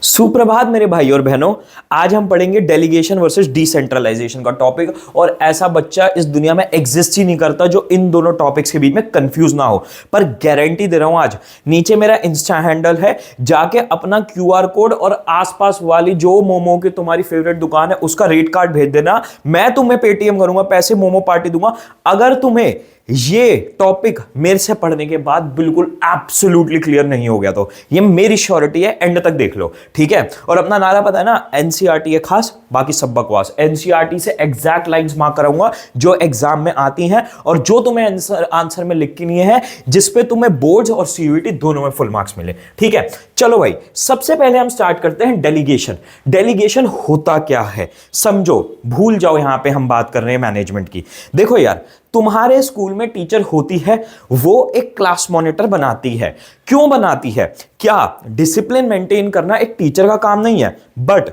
सुप्रभात मेरे भाई और बहनों। आज हम पढ़ेंगे डेलीगेशन वर्सेस डिसेंट्रलाइजेशन का टॉपिक। और ऐसा बच्चा इस दुनिया में एग्जिस्ट ही नहीं करता जो इन दोनों टॉपिक्स के बीच में कंफ्यूज ना हो। पर गारंटी दे रहा हूं, आज नीचे मेरा इंस्टा हैंडल है, जाके अपना क्यूआर कोड और आसपास वाली जो मोमो की तुम्हारी फेवरेट दुकान है उसका रेट कार्ड भेज देना। मैं तुम्हें पेटीएम करूंगा, पैसे मोमो पार्टी दूंगा। अगर तुम्हें ये टॉपिक मेरे से पढ़ने के बाद बिल्कुल एब्सोल्युटली क्लियर नहीं हो गया तो ये मेरी श्योरिटी है, एंड तक देख लो, ठीक है। और अपना नारा पता है ना, एनसीईआरटी है खास, बाकी सब बकवास। एनसीईआरटी से एग्जैक्ट लाइंस मार्क कराऊंगा जो एग्जाम में आती हैं और जो तुम्हें आंसर में लिख के नहीं है, जिसपे तुम्हें बोर्ड्स और सीयूईटी दोनों में फुल मार्क्स मिले, ठीक है। चलो भाई, सबसे पहले हम स्टार्ट करते हैं डेलीगेशन। डेलीगेशन होता क्या है समझो, भूल जाओ, यहां पे हम बात कर रहे हैं मैनेजमेंट की। देखो यार, तुम्हारे स्कूल में टीचर होती है, वो एक क्लास मॉनिटर बनाती है। क्यों बनाती है? क्या डिसिप्लिन मेंटेन करना एक टीचर का काम नहीं है? बट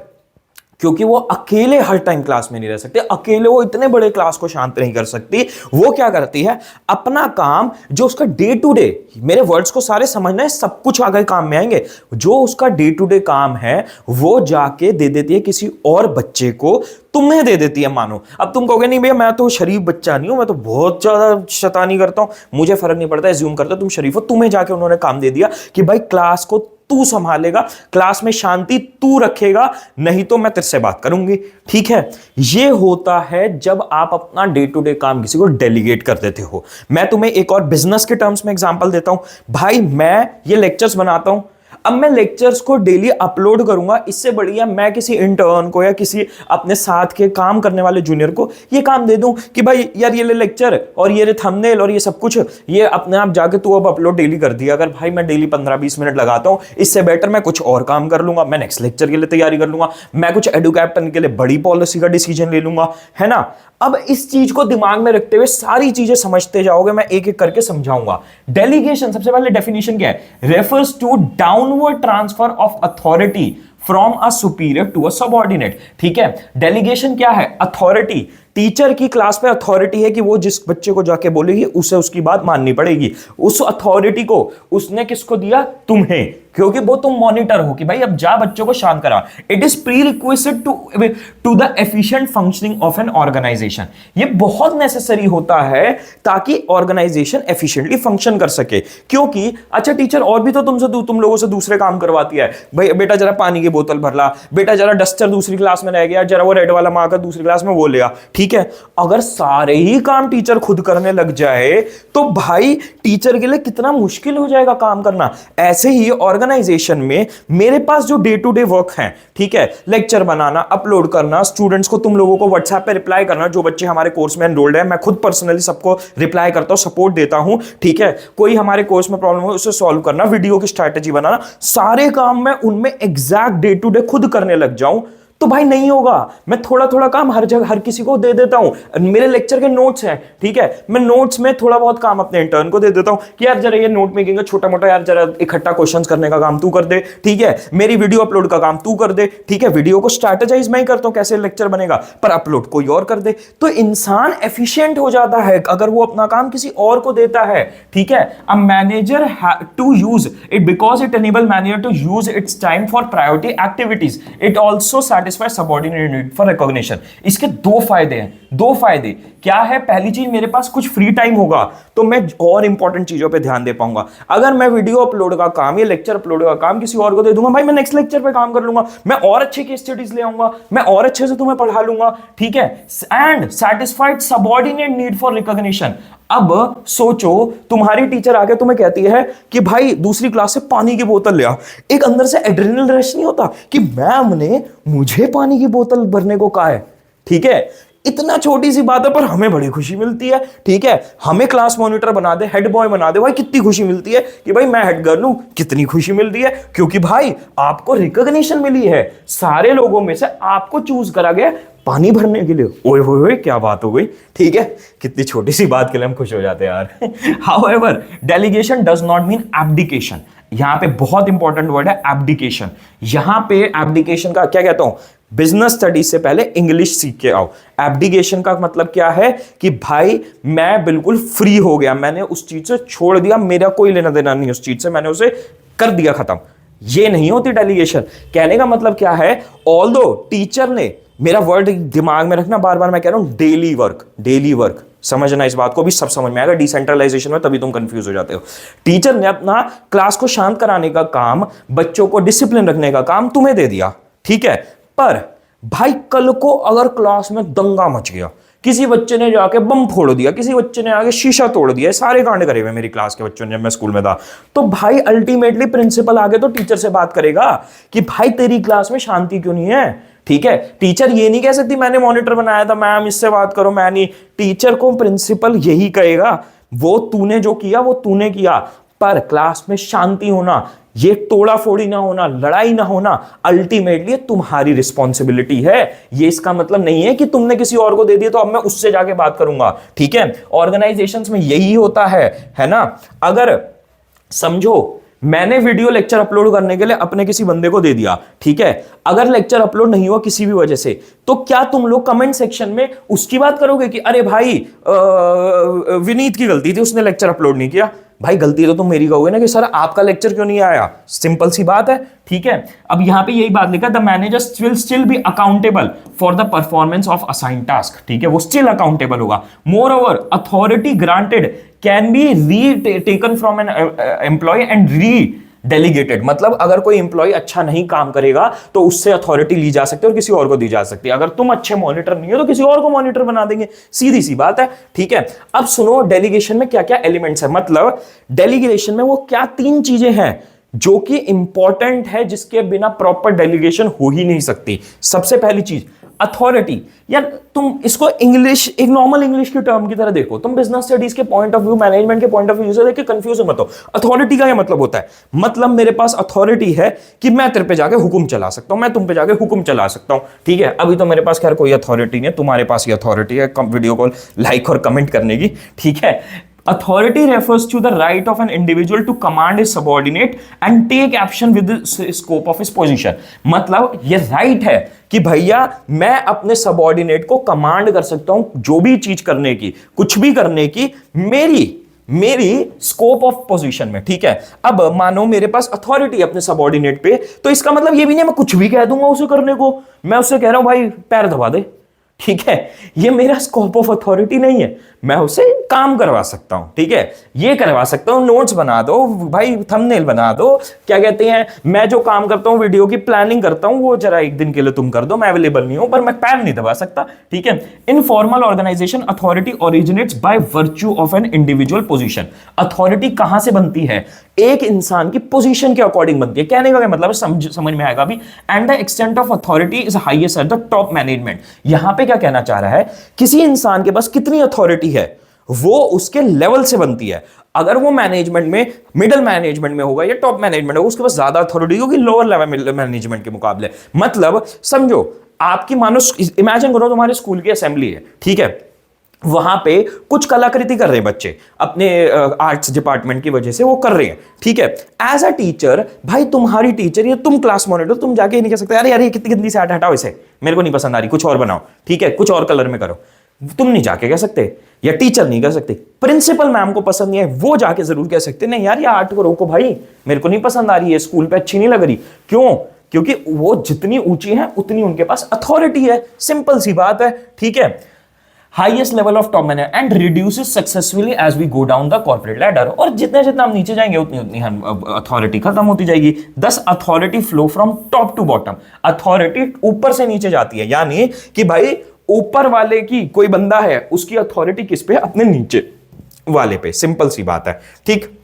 क्योंकि वो अकेले हर टाइम क्लास में नहीं रह सकते, अकेले वो इतने बड़े क्लास को शांत नहीं कर सकती। वो क्या करती है, अपना काम जो उसका डे टू डे, मेरे वर्ड्स को सारे समझना है, सब कुछ आगे काम में आएंगे, जो उसका डे टू डे काम है वो जाके दे देती है किसी और बच्चे को, तुम्हें दे देती है। मानो अब तुम कहोगे नहीं भैया मैं तो शरीफ बच्चा नहीं हूं, मैं तो बहुत ज्यादा शैतानी करता हूं, मुझे फर्क नहीं पड़ता, एज्यूम करता तुम शरीफ हो। तुम्हें जाके उन्होंने काम दे दिया कि भाई क्लास को तू संभालेगा, क्लास में शांति तू रखेगा, नहीं तो मैं तेरे से बात करूंगी, ठीक है। ये होता है जब आप अपना डे टू डे काम किसी को डेलीगेट कर देते हो। मैं तुम्हें एक और बिजनेस के टर्म्स में एग्जांपल देता हूं। भाई मैं ये लेक्चर्स बनाता हूं, अब मैं लेक्चर्स को डेली अपलोड करूंगा, इससे बढ़िया मैं किसी इंटर्न को या किसी अपने साथ के काम करने वाले जूनियर को ये काम दे दूं कि भाई यार ये ले लेक्चर और ये थंबनेल और ये सब कुछ, ये अपने आप जाके तू अब अपलोड डेली कर दिया। अगर भाई मैं डेली 15-20 मिनट लगाता हूं, इससे बेटर मैं कुछ और काम कर लूंगा, मैं नेक्स्ट लेक्चर के लिए तैयारी कर लूंगा, मैं कुछ एडुकैप्टन के लिए बड़ी पॉलिसी का डिसीजन ले लूंगा, है ना। अब इस चीज को दिमाग में रखते हुए सारी चीजें समझते जाओगे, मैं एक एक करके समझाऊंगा। डेलीगेशन, सबसे पहले डेफिनेशन क्या है? Refers to downward transfer of authority from a superior to a subordinate, ठीक है। डेलीगेशन क्या है? अथॉरिटी। टीचर की क्लास पे अथॉरिटी है कि वो जिस बच्चे को जाके बोलेगी उसे उसकी बात माननी पड़ेगी। उस अथॉरिटी को उसने किसको दिया? तुम्हें, क्योंकि वो तुम मॉनिटर हो कि भाई अब जा बच्चों को शांत करा। It is prerequisite to the efficient functioning of an organisation. ये बहुत नेसेसरी होता है ताकि ऑर्गेनाइजेशन एफिशिएंटली फंक्शन कर सके। क्योंकि अच्छा टीचर और भी तो तुम लोगों से दूसरे काम करवाती है, भाई बेटा जरा पानी की बोतल भर ला, बेटा जरा डस्टर दूसरी क्लास में रह गया, जरा वो रेड वाला मार्कर दूसरी क्लास में वो लिया, ठीक है। अगर सारे ही काम टीचर खुद करने लग जाए तो भाई टीचर के लिए कितना मुश्किल हो जाएगा काम करना। ऐसे ही ऑर्गेनाइजेशन में मेरे पास जो डे टू डे वर्क है, ठीक है, लेक्चर बनाना, अपलोड करना, स्टूडेंट्स को, तुम लोगों को व्हाट्सएप पे रिप्लाई करना, जो बच्चे हमारे कोर्स में एनरोल्ड है, मैं खुद पर्सनली सबको रिप्लाई करता हूं, सपोर्ट देता हूं, ठीक है। कोई हमारे कोर्स में प्रॉब्लम हो उसे सॉल्व करना, वीडियो की स्ट्रैटेजी बनाना, सारे काम मैं उनमें एग्जैक्ट डे टू डे खुद करने लग जाऊं तो भाई नहीं होगा। मैं थोड़ा थोड़ा काम हर जगह हर किसी को दे देता हूं। मेरे लेक्चर के नोट्स हैं, ठीक है, मैं नोट्स में थोड़ा बहुत काम अपने इंटर्न को दे देता हूं कि यार जरा ये नोट मेकिंग का छोटा मोटा यार जरा इकट्ठा क्वेश्चंस करने का काम तू कर दे, ठीक है। मेरी वीडियो अपलोड का काम तू कर दे, ठीक है। वीडियो को स्ट्रैटेजाइज मैं ही करता हूं कैसे लेक्चर बनेगा, पर अपलोड कोई और कर दे। तो इंसान एफिशिएंट हो जाता है अगर वो अपना काम किसी और को देता है, ठीक है। A manager to use it because it enable manager to use its time for priority activities. It also subordinate need for recognition. इसके दो फायदे हैं। दो फायदे क्या है? पहली चीज, मेरे पास कुछ फ्री टाइम होगा तो मैं और इंपॉर्टेंट चीजों पे ध्यान दे पाऊंगा। अगर मैं वीडियो अपलोड का काम या लेक्चर अपलोड का काम किसी और को दे दूंगा, भाई मैं नेक्स्ट लेक्चर पे काम कर लूंगा, मैं और अच्छे केस स्टडीज ले आऊंगा, मैं और अच्छे से तुम्हें पढ़ा लूंगा, ठीक है। And satisfied subordinate need for recognition. अब सोचो, तुम्हारी टीचर आके तुम्हें कहती है कि भाई दूसरी क्लास से पानी की बोतल ले आ, एक अंदर से एड्रेनल रश नहीं होता कि मैम ने मुझे पानी की बोतल भरने को कहा है, ठीक है। इतना छोटी सी बात है पर हमें बड़ी खुशी मिलती है, ठीक है। हमें क्लास मॉनिटर बना दे, हेड बॉय बना दे, भाई कितनी खुशी मिलती है कि भाई मैं हेड गर्ल हूं, कितनी खुशी मिलती है, क्योंकि भाई आपको रिकॉग्निशन मिली है, सारे लोगों में से आपको चूज करा गया पानी भरने के लिए। ओए होए होए क्या बात हो गई, ठीक है। कितनी छोटी सी बात के लिए हम खुश हो जाते हैं यार। However delegation does not mean abdication. यहां पे बहुत इंपॉर्टेंट वर्ड है एब्डिकेशन। यहां पे एब्डिकेशन का क्या कहता हूं, बिजनेस स्टडीज से पहले इंग्लिश सीख के आओ। एब्डिकेशन का मतलब क्या है कि भाई मैं बिल्कुल फ्री हो गया, मैंने उस चीज से छोड़ दिया, मेरा कोई लेना देना नहीं उस चीज से, मैंने उसे कर दिया खत्म। ये नहीं होती डेलीगेशन। कहने का मतलब क्या है, ऑल्दो टीचर ने, मेरा वर्ड दिमाग में रखना, बार बार मैं कह रहा हूं डेली वर्क, डेली वर्क, समझना इस बात को भी, सब समझ में आएगा डिसेंट्रलाइजेशन में, तभी तुम कंफ्यूज हो जाते हो। टीचर ने अपना क्लास को शांत कराने का काम, बच्चों को डिसिप्लिन रखने का काम तुम्हें दे दिया, ठीक है, पर भाई कल को अगर क्लास में दंगा मच गया, किसी बच्चे ने जाके बम फोड़ दिया, किसी बच्चे ने आगे शीशा तोड़ दिया, सारे कांड करे हुए मेरी क्लास के बच्चों ने जब मैं स्कूल में था, तो भाई अल्टीमेटली प्रिंसिपल आगे तो टीचर से बात करेगा कि भाई तेरी क्लास में शांति क्यों नहीं है, ठीक है। टीचर ये नहीं कह सकती मैंने मॉनिटर बनाया था, मैम इससे बात करो, मैं नहीं, टीचर को प्रिंसिपल यही कहेगा, वो तूने जो किया वो तूने किया, पर क्लास में शांति होना, ये तोड़ा फोड़ी ना होना, लड़ाई ना होना, अल्टीमेटली तुम्हारी रिस्पॉन्सिबिलिटी है। ये इसका मतलब नहीं है कि तुमने किसी और को दे दिया तो अब मैं उससे जाके बात करूंगा, ठीक है। ऑर्गेनाइजेशंस में यही होता है ना। अगर समझो मैंने वीडियो लेक्चर अपलोड करने के लिए अपने किसी बंदे को दे दिया, ठीक है, अगर लेक्चर अपलोड नहीं हुआ किसी भी वजह से, तो क्या तुम लोग कमेंट सेक्शन में उसकी बात करोगे कि अरे भाई विनीत की गलती थी, उसने लेक्चर अपलोड नहीं किया? भाई गलती तो तुम मेरी कहोगे ना कि सर आपका लेक्चर क्यों नहीं आया, सिंपल सी बात है, ठीक है। अब यहां पे यही बात लिखा, the manager will still be accountable for the performance of assign task, ठीक है, वो स्टिल अकाउंटेबल होगा। Moreover authority granted can be retaken from an employee and redelegated, मतलब अगर कोई इंप्लॉय अच्छा नहीं काम करेगा तो उससे अथॉरिटी ली जा सकती है और किसी और को दी जा सकती है। अगर तुम अच्छे मॉनिटर नहीं हो तो किसी और को मॉनिटर बना देंगे, सीधी सी बात है, ठीक है। अब सुनो डेलीगेशन में क्या क्या एलिमेंट्स है, मतलब डेलीगेशन में वो क्या 3 चीजें हैं जो कि इंपॉर्टेंट है, जिसके बिना प्रॉपर डेलीगेशन हो ही नहीं सकती। सबसे पहली चीज अथॉरिटी। यार तुम इसको इंग्लिश, एक नॉर्मल इंग्लिश की टर्म की तरह देखो, तुम बिजनेस स्टडीज के पॉइंट ऑफ व्यू, मैनेजमेंट के पॉइंट ऑफ व्यू से देख के कंफ्यूज मत हो। अथॉरिटी का क्या मतलब होता है, मतलब मेरे पास अथॉरिटी है कि मैं तेरे पे जाके हुक्म चला सकता हूं, मैं तुम पे जाके हुक्म चला सकता हूं, ठीक है। अभी तो मेरे पास खैर कोई अथॉरिटी नहीं है, तुम्हारे पास ही अथॉरिटी है वीडियो को लाइक और कमेंट करने की, ठीक है। Authority refers to the right of an individual to command his subordinate and take action with the scope of his position. मतलब ये राइट है कि भैया मैं अपने सबॉर्डिनेट को कमांड कर सकता हूं जो भी चीज करने की, कुछ भी करने की, मेरी स्कोप ऑफ पोजीशन में, ठीक है। अब मानो मेरे पास अथॉरिटी अपने सबॉर्डिनेट पे, तो इसका मतलब ये भी नहीं मैं कुछ भी कह दूंगा उसे करने को, मैं उससे कह रहा हूं भाई पैर दबा दे, ठीक है, ये मेरा स्कोप ऑफ अथॉरिटी नहीं है, मैं उसे काम करवा सकता हूं, ठीक है, ये करवा सकता हूं, नोट्स बना दो भाई, थंबनेल बना दो, क्या कहते हैं, मैं जो काम करता हूं वीडियो की प्लानिंग करता हूं, वो जरा एक दिन के लिए तुम कर दो, मैं अवेलेबल नहीं हूं, पर मैं पैर नहीं दबा सकता, ठीक है। Informal organisation authority originates by virtue of an individual position. Authority कहां से बनती है, एक इंसान की पोजीशन के अकॉर्डिंग बनती है। कहने का मतलब समझ में आएगा अभी। And the extent of authority is highest at the top management. यहां पे क्या कहना चाह रहा है, किसी इंसान के पास कितनी अथॉरिटी है वो उसके लेवल से बनती है। अगर वो मैनेजमेंट में, मिडिल मैनेजमेंट में होगा या टॉप मैनेजमेंट होगा, उसके पास ज्यादा अथॉरिटी होगी लोअर लेवल मैनेजमेंट के मुकाबले। मतलब समझो आपकी, मानो इमेजिन करो तुम्हारे स्कूल की असेंबली है, ठीक है, वहां पे कुछ कलाकृति कर रहे हैं बच्चे अपने आर्ट्स डिपार्टमेंट की वजह से वो कर रहे हैं, ठीक है। एज अ टीचर, भाई तुम्हारी टीचर, ये तुम क्लास मॉनिटर, तुम जाके ही नहीं कह सकते अरे यार ये कितनी गंदी से हटाओ इसे, मेरे को नहीं पसंद आ रही, कुछ और बनाओ, ठीक है, कुछ और कलर में करो, तुम नहीं जाके कह सकते, या टीचर नहीं कह सकते। प्रिंसिपल मैम को पसंद नहीं है, वो जाके जरूर कह सकते नहीं यार ये आर्ट को रोको भाई, मेरे को नहीं पसंद आ रही है, स्कूल पे अच्छी नहीं लग रही। क्यों? क्योंकि वो जितनी ऊंची है उतनी उनके पास अथॉरिटी है, सिंपल सी बात है, ठीक है। Highest level of top manager and reduces successfully as we go down the corporate ladder. और जितना जितना हम नीचे जाएंगे उतनी उतनी अथॉरिटी खत्म होती जाएगी। Thus authority flow from top to bottom. Authority ऊपर से नीचे जाती है, यानी कि भाई ऊपर वाले की कोई बंदा है, उसकी अथॉरिटी किस पे, अपने नीचे वाले पे, सिंपल सी बात है, ठीक।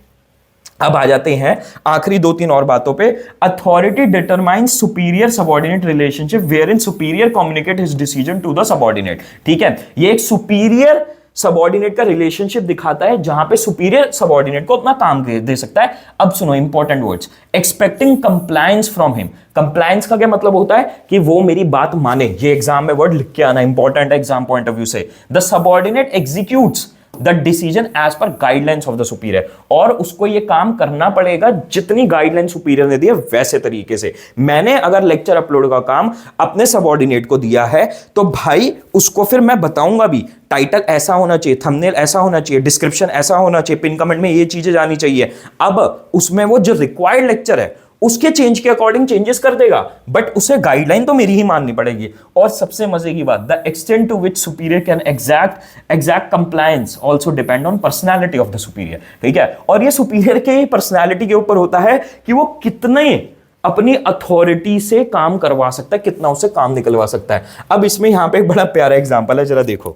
अब आ जाते हैं आखिरी 2-3 और बातों पे। Authority determines superior subordinate relationship wherein superior communicate his decision to the subordinate, ठीक है। ये एक सुपीरियर सबऑर्डिनेट का रिलेशनशिप दिखाता है जहां पे सुपीरियर सबऑर्डिनेट को अपना काम दे सकता है। अब सुनो important words, expecting compliance from him. Compliance का क्या मतलब होता है कि वो मेरी बात माने। ये एग्जाम में वर्ड लिख के आना, इंपॉर्टेंट है एग्जाम पॉइंट ऑफ व्यू से। The subordinate executes the decision as per guidelines of the superior. और उसको ये काम करना पड़ेगा जितनी गाइडलाइन सुपीरियर ने दी है वैसे तरीके से। मैंने अगर लेक्चर अपलोड का काम अपने सबऑर्डिनेट को दिया है तो भाई उसको फिर मैं बताऊंगा भी, टाइटल ऐसा होना चाहिए, थंबनेल ऐसा होना चाहिए, डिस्क्रिप्शन ऐसा होना चाहिए, पिन कमेंट में ये चीजें जानी चाहिए। अब उसमें वो जो रिक्वायर्ड लेक्चर है उसके चेंज के अकॉर्डिंग चेंजेस कर देगा, बट उसे गाइडलाइन तो मेरी ही माननी पड़ेगी। और सबसे मजे की बात, the extent to which superior can exact compliance also depend on personality of the superior, ठीक है। और ये सुपीरियर के पर्सनैलिटी के ऊपर होता है कि वो कितने अपनी अथॉरिटी से काम करवा सकता है, कितना उससे काम निकलवा सकता है। अब इसमें यहां पे एक बड़ा प्यारा एग्जांपल है, जरा देखो।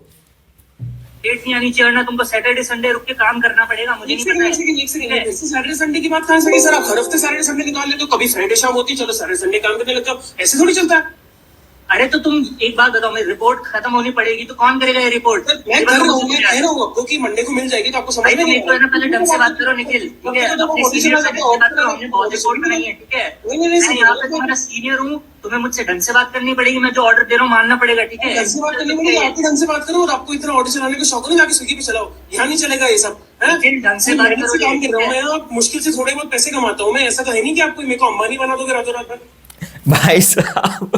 डेट नहीं आनी चाहिए ना, तुमको सैटरडे संडे रुक के काम करना पड़ेगा। मुझे नहीं पता है सैटरडे संडे की बात कहां से, सर आप हर हफ्ते सैटरडे संडे निकाल लेते हो, कभी फ्राइडे शाम होती है चलो सैटरडे संडे काम करने लगते हो, ऐसे थोड़ी चलता है। अरे तो तुम एक बात बताओ, मेरी रिपोर्ट खत्म होनी पड़ेगी तो कौन करेगा ये रिपोर्ट? मैं कह रहा हूँ आपको कि मंडे को मिल जाएगी, तो आपको समझ में नहीं आएगा। पहले ढंग से बात करो निखिल, ठीक है? अपने सीनियर से बात करो, हमने बहुत रिपोर्ट बनाई है, ठीक है? मैं यहाँ पे तुम्हारा सीनियर हूँ, तुम्हें मुझसे ढंग से बात करनी पड़ेगी, मैं जो ऑर्डर दे रहा हूँ मानना पड़ेगा, ठीक है? ढंग से बात करनी पड़ेगी, आपको ढंग से बात करो। और आपको इतना ऑर्डर चलाने का शौक नहीं, जाके स्विगी पे चलाओ, यहाँ नहीं चलेगा ये सब। ढंग से बात करो, काम कर रहा हूँ मैं, मुश्किल से थोड़े बहुत पैसे कमाता हूँ मैं, ऐसा तो है नहीं कि आपको मेरे को अंबानी बना दोगे रातों रात में। भाई साहब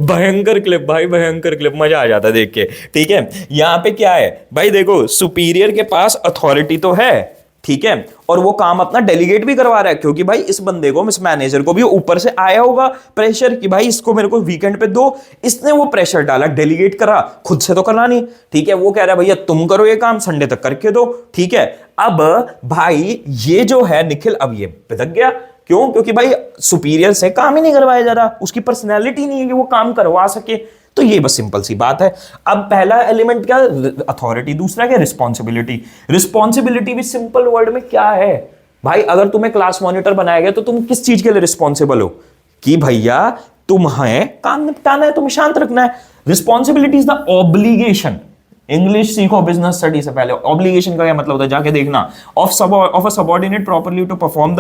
भयंकर क्लिप, भाई भयंकर क्लिप, मजा आ जाता देख के, ठीक है। यहां पे क्या है भाई, देखो सुपीरियर के पास अथॉरिटी तो है, ठीक है, और वो काम अपना डेलीगेट भी करवा रहा है, क्योंकि भाई इस बंदे को, इस मैनेजर को भी ऊपर से आया होगा प्रेशर कि भाई इसको मेरे को वीकेंड पे दो। इसने वो प्रेशर डाला, डेलीगेट करा, खुद से तो करना नहीं, ठीक है। वो कह रहा है भैया तुम करो ये काम, संडे तक करके दो, ठीक है। अब भाई ये जो है निखिल, अब ये पिदक गया, क्यों? क्योंकि भाई सुपीरियर से काम ही नहीं करवाया जा रहा, उसकी पर्सनैलिटी नहीं है कि वो काम करवा सके। तो ये बस सिंपल सी बात है। अब पहला एलिमेंट क्या, अथॉरिटी, दूसरा क्या, रिस्पॉन्सिबिलिटी। रिस्पॉन्सिबिलिटी भी सिंपल वर्ड में क्या है भाई, अगर तुम्हें क्लास मॉनिटर बनाया गया तो तुम किस चीज के लिए रिस्पॉन्सिबल हो? कि भैया तुम्हें काम निपटाना है, तुम्हें शांत रखना है। Responsibility is the obligation. English सीखो बिजनेस स्टडी से पहले, ऑब्लिगेशन का क्या मतलब होता है जाके देखना, of a subordinate properly to perform the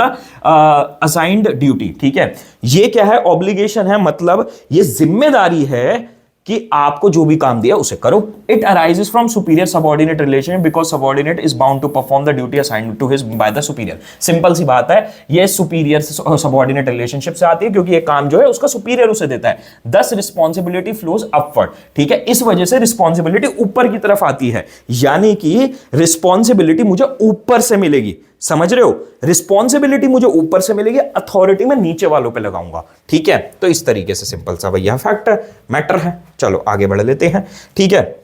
assigned duty, ठीक है। ये क्या है, ऑब्लिगेशन है, मतलब ये जिम्मेदारी है कि आपको जो भी काम दिया उसे करो। It arises from superior subordinate relation because subordinate is bound to perform the duty assigned to his by the superior. Simple सी बात है, ये सुपीरियर सबऑर्डिनेट रिलेशनशिप से आती है, क्योंकि ये काम जो है उसका सुपीरियर उसे देता है। दस रिस्पॉन्सिबिलिटी फ्लोज अपवर्ड, ठीक है। इस वजह से रिस्पॉन्सिबिलिटी ऊपर की तरफ आती है, यानी कि रिस्पॉन्सिबिलिटी मुझे ऊपर से मिलेगी, समझ रहे हो? रिस्पॉन्सिबिलिटी मुझे ऊपर से मिलेगी, अथॉरिटी मैं नीचे वालों पे लगाऊंगा, ठीक है। तो इस तरीके से सिंपल सा भैया फैक्ट है, मैटर है। चलो आगे बढ़ लेते हैं, ठीक है।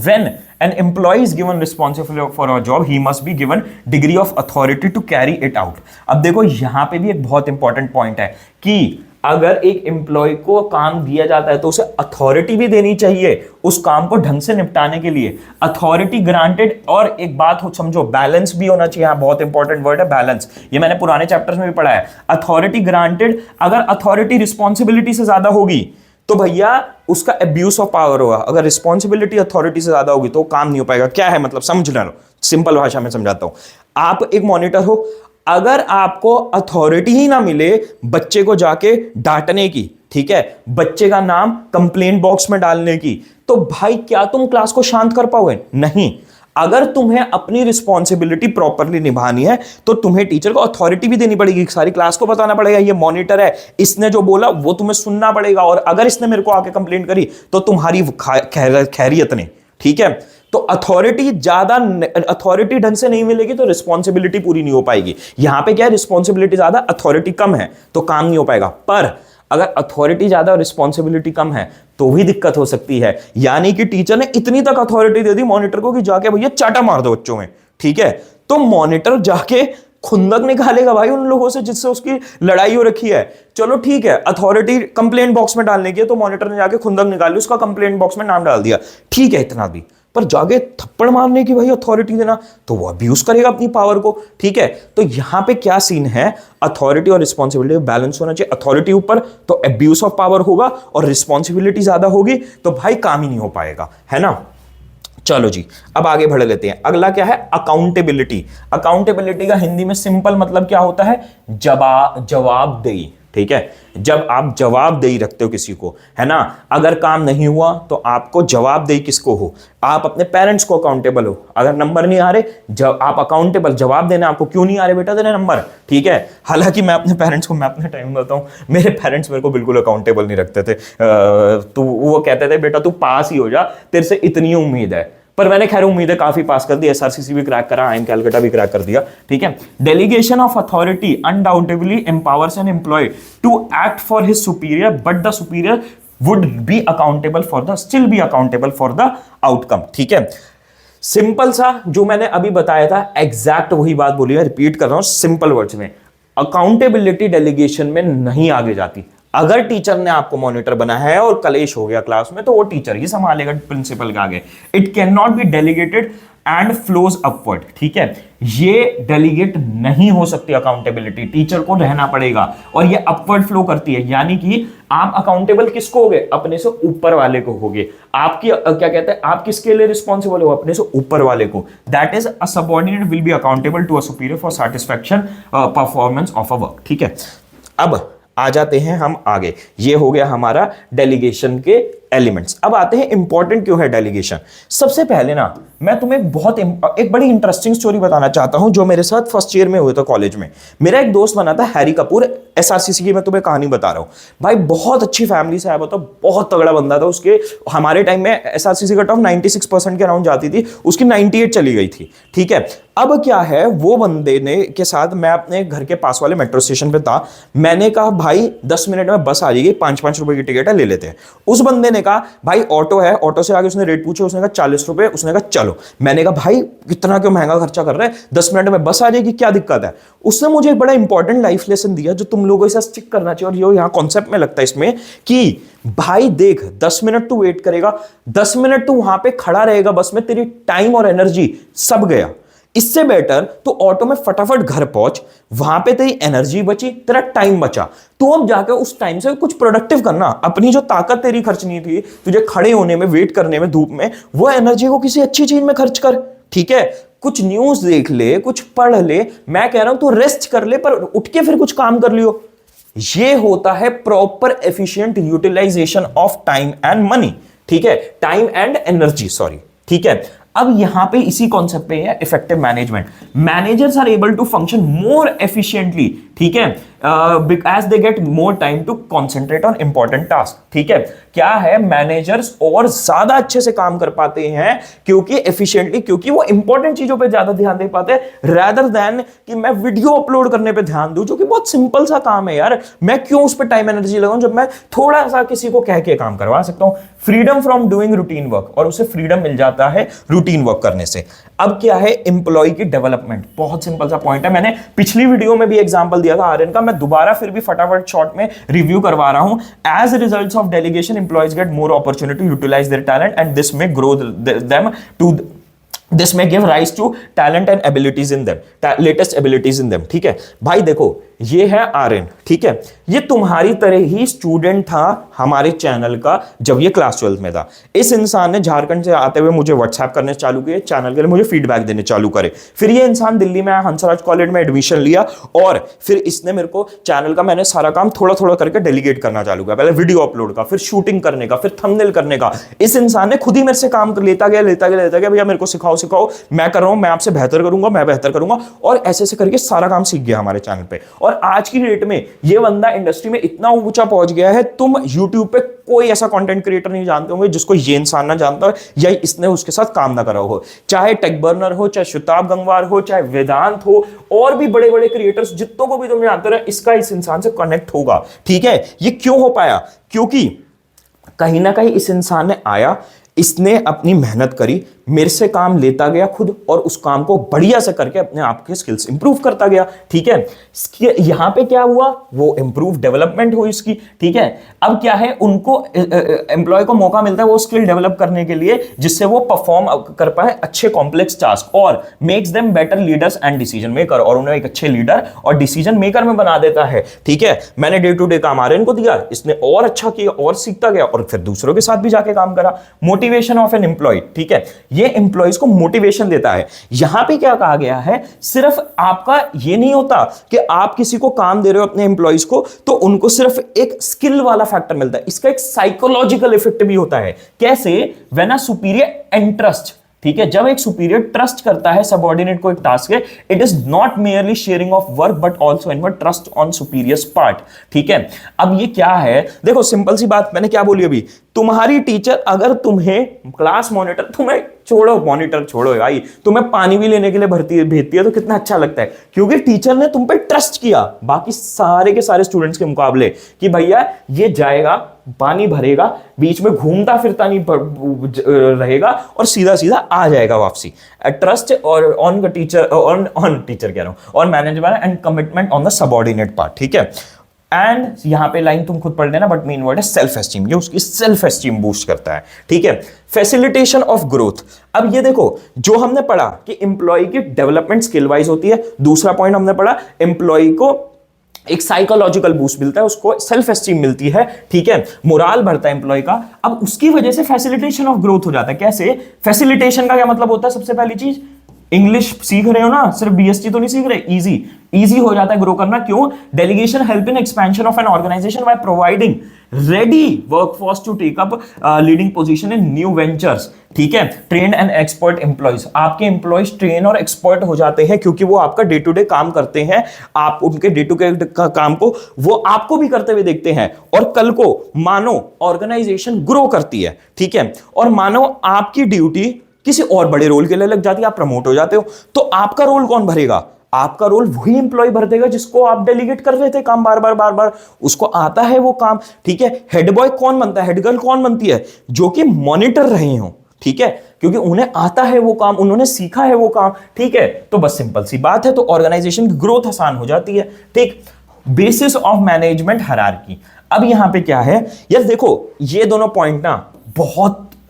When an employee is given responsibility for a job, he must be given degree of authority to carry it out. अब देखो यहां पे भी एक बहुत इंपॉर्टेंट पॉइंट है कि अगर एक एम्प्लॉय को काम दिया जाता है तो उसे अथॉरिटी भी देनी चाहिए उस काम को ढंग से निपटाने के लिए, अथॉरिटी ग्रांटेड। और एक बात हो समझो, बैलेंस भी होना चाहिए, बहुत इंपॉर्टेंट वर्ड है बैलेंस, ये मैंने पुराने चैप्टर्स में भी पढ़ा है। अथॉरिटी ग्रांटेड, अगर अथॉरिटी रिस्पॉन्सिबिलिटी से ज्यादा होगी तो भैया उसका अब्यूज ऑफ पावर होगा। अगर रिस्पॉन्सिबिलिटी अथॉरिटी से ज्यादा होगी तो काम नहीं हो पाएगा। क्या है मतलब, समझ लो, सिंपल भाषा में समझाता हूं। आप एक मॉनिटर हो, अगर आपको अथॉरिटी ही ना मिले बच्चे को जाके डांटने की, ठीक है, बच्चे का नाम कंप्लेंट बॉक्स में डालने की, तो भाई क्या तुम क्लास को शांत कर पाओगे? नहीं। अगर तुम्हें अपनी रिस्पॉन्सिबिलिटी प्रॉपरली निभानी है तो तुम्हें टीचर को अथॉरिटी भी देनी पड़ेगी, सारी क्लास को बताना पड़ेगा ये मॉनिटर है, इसने जो बोला वो तुम्हें सुनना पड़ेगा, और अगर इसने मेरे को आके कंप्लेंट करी तो तुम्हारी खैरियत नहीं, ठीक है। तो अथॉरिटी ढंग से नहीं मिलेगी तो रिस्पॉन्सिबिलिटी पूरी नहीं हो पाएगी। यहां पे क्या है, रिस्पॉन्सिबिलिटी ज्यादा, अथॉरिटी कम है तो काम नहीं हो पाएगा। पर अगर अथॉरिटी ज्यादा और रिस्पॉन्सिबिलिटी कम है तो भी दिक्कत हो सकती है। यानी कि टीचर ने इतनी तक अथॉरिटी दे दी मॉनिटर को कि जाके भैया चाटा मार दो बच्चों में, ठीक है, तो मॉनिटर जाके खुंदक निकालेगा भाई उन लोगों से जिससे उसकी लड़ाई हो रखी है। चलो ठीक है, अथॉरिटी कंप्लेंट बॉक्स में डालने की है तो मॉनिटर ने जाके खुंदक निकाल ली, उसका कंप्लेंट बॉक्स में नाम डाल दिया, ठीक है, इतना भी। पर जाके थप्पड़ मारने की भाई अथॉरिटी देना तो वो अब्यूज करेगा अपनी पावर को, ठीक है। तो यहां पे क्या सीन है, अथॉरिटी और रिस्पॉन्सिबिलिटी बैलेंस होना चाहिए। अथॉरिटी ऊपर तो अब्यूज ऑफ पावर होगा, और रिस्पॉन्सिबिलिटी ज्यादा होगी तो भाई काम ही नहीं हो पाएगा, है ना। चलो जी, अब आगे बढ़ लेते हैं। अगला क्या है, अकाउंटेबिलिटी। अकाउंटेबिलिटी का हिंदी में सिंपल मतलब क्या होता है, जवाबदेही, ठीक है। जब आप जवाबदेही रखते हो किसी को, है ना, अगर काम नहीं हुआ तो आपको जवाबदेही किसको हो, आप अपने पेरेंट्स को अकाउंटेबल हो। अगर नंबर नहीं आ रहे, जब आप अकाउंटेबल, जवाब देना आपको, क्यों नहीं आ रहे बेटा तेरे नंबर, ठीक है। हालांकि मैं अपने पेरेंट्स को, मैं अपने टाइम बताऊं, मेरे पेरेंट्स मेरे को बिल्कुल अकाउंटेबल नहीं रखते थे। तो वो कहते थे बेटा तू पास ही हो जा, तेरे से इतनी उम्मीद है। पर मैंने खैर उम्मीद है काफी पास कर दी, एसआरसीसी भी क्रैक करा, आईएम कैलकाटा भी क्रैक कर दिया, ठीक है। Delegation of authority undoubtedly empowers an employee to act for his superior but the superior would be accountable for the still be accountable for the outcome, ठीक है। सिंपल सा जो मैंने अभी बताया था एग्जैक्ट वही बात बोली है, रिपीट कर रहा हूं सिंपल वर्ड्स में। अकाउंटेबिलिटी डेलीगेशन में नहीं आगे जाती। अगर टीचर ने आपको मॉनिटर बनाया है और कलेश हो गया क्लास में तो वो टीचर ही संभालेगा प्रिंसिपल के आगे। It can not be delegated and flows upward, ठीक है। ये डेलीगेट नहीं हो सकती अकाउंटेबिलिटी, टीचर को रहना पड़ेगा और ये अपवर्ड फ्लो करती है, यानी कि आप अकाउंटेबल किसको होगे? अपने से ऊपर वाले को होगे। आपकी क्या कहते हैं, आप किसके लिए रिस्पॉन्सिबल हो? अपने से ऊपर वाले को। That is a subordinate will be accountable to a superior for satisfaction performance of a work, ठीक है। अब आ जाते हैं हम आगे, ये हो गया हमारा डेलीगेशन के एलिमेंट्स। अब आते हैं इंपॉर्टेंट क्यों है डेलीगेशन। सबसे पहले ना मैं तुम्हें एक बड़ी इंटरेस्टिंग स्टोरी बताना चाहता हूं जो मेरे साथ फर्स्ट ईयर में हुए थे कॉलेज में। मेरा एक दोस्त बना था हैरी कपूर, एसआरसीसी की मैं तुम्हें कहानी बता रहा हूं। भाई बहुत अच्छी फैमिली से आया हुआ था, बहुत तगड़ा बंदा था। उसके हमारे टाइम में एसआरसीसी कट ऑफ 96% के अराउंड जाती थी, उसकी 98 चली गई थी, ठीक है। अब क्या है, वो बंदे ने के साथ मैं अपने घर के पास वाले मेट्रो स्टेशन पे था। मैंने कहा भाई 10 मिनट में बस आ जाएगी, 5-5 रुपए की टिकट है, ले लेते हैं। उस बंदे ने कहा भाई ऑटो है, ऑटो से आगे उसने रेट पूछा, उसने कहा 40 रुपए, उसने कहा चलो। मैंने कहा भाई कितना क्यों महंगा खर्चा कर रहे हैं, 10 मिनट में बस आ जाएगी, क्या दिक्कत है। उसने मुझे एक बड़ा इंपॉर्टेंट लाइफ लेसन दिया जो तुम लोगों के साथ स्टिक करना चाहिए, और यहाँ कॉन्सेप्ट में लगता है इसमें कि भाई देख 10 मिनट तू वेट करेगा, 10 मिनट तू वहां पे खड़ा रहेगा बस में, तेरी टाइम और एनर्जी सब गया। इससे बेटर तो ऑटो में फटाफट घर पहुंच, वहां पे तेरी एनर्जी बची, तेरा टाइम बचा। तो अब जाकर उस टाइम से कुछ प्रोडक्टिव करना। अपनी जो ताकत तेरी खर्चनी थी तुझे खड़े होने में, वेट करने में, धूप में, वो एनर्जी को किसी अच्छी चीज में खर्च कर, ठीक है। कुछ न्यूज देख ले, कुछ पढ़ ले, मैं कह रहा हूं तू रेस्ट कर ले, पर उठ के फिर कुछ काम कर लियो। ये होता है proper efficient utilisation of time and money, ठीक है, टाइम एंड एनर्जी, सॉरी, ठीक है। अब यहां पे इसी कॉन्सेप्ट पे है effective management. Managers are able to function more efficiently, ठीक है, as they get more time to concentrate on important task, ठीक है। क्या है, मैनेजर्स और ज्यादा अच्छे से काम कर पाते हैं क्योंकि एफिशिएंटली, क्योंकि वो इंपॉर्टेंट चीजों पे ज्यादा ध्यान दे पाते हैं रादर देन कि मैं वीडियो अपलोड करने पे ध्यान दूं, जो कि बहुत सिंपल सा काम है यार। मैं क्यों उस पर टाइम एनर्जी लगाऊं जब मैं थोड़ा सा किसी को कह के काम करवा सकता हूं। Freedom from doing routine work, और उसे फ्रीडम मिल जाता है रूटीन वर्क करने से। अब क्या है, एम्प्लॉय की डेवलपमेंट, बहुत सिंपल सा पॉइंट है। मैंने पिछली वीडियो में भी एग्जांपल दिया था आर्यन का, मैं दोबारा फिर भी फटाफट शॉर्ट में रिव्यू करवा रहा हूं। As results of delegation employees get more opportunity to utilise their talent and this may grow them to this may give rise to talent and abilities in them, latent abilities in them, ठीक है। भाई देखो ये है आर्यन, ठीक है, ये तुम्हारी तरह ही स्टूडेंट था हमारे चैनल का जब ये क्लास 12 में था। इस इंसान ने झारखंड से आते हुए मुझे व्हाट्सएप करने चालू किए, चैनल के लिए मुझे फीडबैक देने चालू करे। फिर ये इंसान दिल्ली में आया, हंसराज कॉलेज में एडमिशन लिया, और फिर इसने मेरे को चैनल का, मैंने सारा काम थोड़ा थोड़ा करके डेलीगेट करना चालू किया। पहले वीडियो अपलोड का, फिर शूटिंग करने का, फिर थंबनेल करने का। इस इंसान ने खुद ही मेरे से काम लेता गया, भैया मेरे को सिखाओ, मैं कर रहा हूं, मैं आपसे बेहतर करूंगा, मैं बेहतर करूंगा, और ऐसे ऐसे करके सारा काम सीख गया हमारे चैनल पे। और आज की डेट में ये बंदा इंडस्ट्री में इतना ऊंचा पहुंच गया है, तुम YouTube पे कोई ऐसा कंटेंट क्रिएटर नहीं जानते होंगे जिसको ये इंसान ना जानता हो या इसने उसके साथ काम ना करा हो। चाहे टेक बर्नर हो, चाहे शुताब गंगवार हो, चाहे वेदांत हो, और भी बड़े बड़े क्रिएटर्स जितनों को भी तुम जानते रहे, इसका इस इंसान से कनेक्ट होगा, ठीक है। ये क्यों हो पाया? क्योंकि कहीं ना कहीं इस इंसान ने आया, इसने अपनी मेहनत करी, मेरे से काम लेता गया खुद, और उस काम को बढ़िया से करके अपने आप के स्किल्स इंप्रूव करता गया, ठीक है। यहां पे क्या हुआ, वो इंप्रूव डेवलपमेंट हुई इसकी, ठीक है। अब क्या है, उनको एम्प्लॉय को मौका मिलता है वो स्किल डेवलप करने के लिए जिससे वो परफॉर्म कर पाए अच्छे कॉम्प्लेक्स टास्क, और makes them better leaders and decision maker, और उन्हें एक अच्छे लीडर और डिसीजन मेकर में बना देता है, ठीक है। मैंने डे टू डे काम आर्यन को दिया, इसने और अच्छा किया और सीखता गया, और फिर दूसरों के साथ भी जाके काम करा। मोटिवेशन ऑफ एन एम्प्लॉय, ठीक है, ये एम्प्लॉइज को मोटिवेशन देता है। यहां पे क्या कहा गया है, सिर्फ आपका ये नहीं होता कि आप किसी को काम दे रहे हो अपने एम्प्लॉइज को तो उनको सिर्फ एक स्किल वाला फैक्टर मिलता है, इसका एक साइकोलॉजिकल इफेक्ट भी होता है। कैसे? व्हेन अ सुपीरियर एंट्रस्ट ठीक है, जब एक सुपीरियर ट्रस्ट करता है सबऑर्डिनेट को एक टास्क है, it is not merely sharing of work but also invert trust on superiors part. ठीक है, अब ये क्या है, देखो सिंपल सी बात मैंने क्या बोली अभी, तुम्हारी टीचर अगर तुम्हें क्लास मॉनिटर, तुम्हें छोड़ो मॉनिटर छोड़ो भाई, तुम्हें पानी भी लेने के लिए भेजती है तो कितना अच्छा लगता है, क्योंकि टीचर ने तुम पे ट्रस्ट किया बाकी सारे के सारे स्टूडेंट्स के मुकाबले कि भैया ये जाएगा, पानी भरेगा, बीच में घूमता फिरता नहीं रहेगा और सीधा सीधा आ जाएगा वापसी। ट्रस्ट और ऑन टीचर, ऑन टीचर कह रहा हूं, on management and commitment on the subordinate part. ठीक है, एंड यहां पे लाइन तुम खुद पढ़ लेना, बट मेन वर्ड है सेल्फ एस्टीम, ये उसकी सेल्फ एस्टीम बूस्ट करता है। ठीक है, फैसिलिटेशन ऑफ ग्रोथ। अब ये देखो जो हमने पढ़ा कि एम्प्लॉय की डेवलपमेंट स्किल वाइज होती है, दूसरा पॉइंट हमने पढ़ा एम्प्लॉय को एक साइकोलॉजिकल बूस्ट मिलता है, उसको सेल्फ एस्टीम मिलती है। ठीक है, मोराल बढ़ता है एम्प्लॉय का। अब उसकी वजह से फैसिलिटेशन ऑफ ग्रोथ हो जाता है। कैसे? फैसिलिटेशन का क्या मतलब होता है? सबसे पहली चीज, इंग्लिश सीख रहे हो ना, सिर्फ बीएसटी तो नहीं सीख रहे, इजी हो जाता है ग्रो करना। क्यों? Delegation help in expansion of an organisation by providing ready workforce to take up leading position in new ventures. ठीक है, ट्रेन एंड एक्सपर्ट एम्प्लॉयज, आपके एम्प्लॉयज ट्रेन और एक्सपर्ट हो जाते हैं क्योंकि वो आपका डे टू डे काम करते हैं, आप उनके डे टू डे काम को वो आपको भी करते हुए देखते हैं, और कल को मानो ऑर्गेनाइजेशन ग्रो करती है, ठीक है, और मानो आपकी ड्यूटी किसी और बड़े रोल के लिए लग जाती है, आप प्रमोट हो जाते हो, तो आपका रोल कौन भरेगा? आपका रोल वही एम्प्लॉय भर देगा जिसको आप डेलीगेट कर रहे थे काम, बार बार उसको आता है वो काम। ठीक है, हेड बॉय कौन बनता है, हेड गर्ल कौन बनती है? जो कि मॉनिटर रहे हो, ठीक है, क्योंकि उन्हें आता है वो काम, उन्होंने सीखा है वो काम। ठीक है, तो बस सिंपल सी बात है, तो ऑर्गेनाइजेशन की ग्रोथ आसान हो जाती है। ठीक, बेसिस ऑफ मैनेजमेंट हायरार्की। अब यहां पे क्या है यार, देखो ये दोनों पॉइंट ना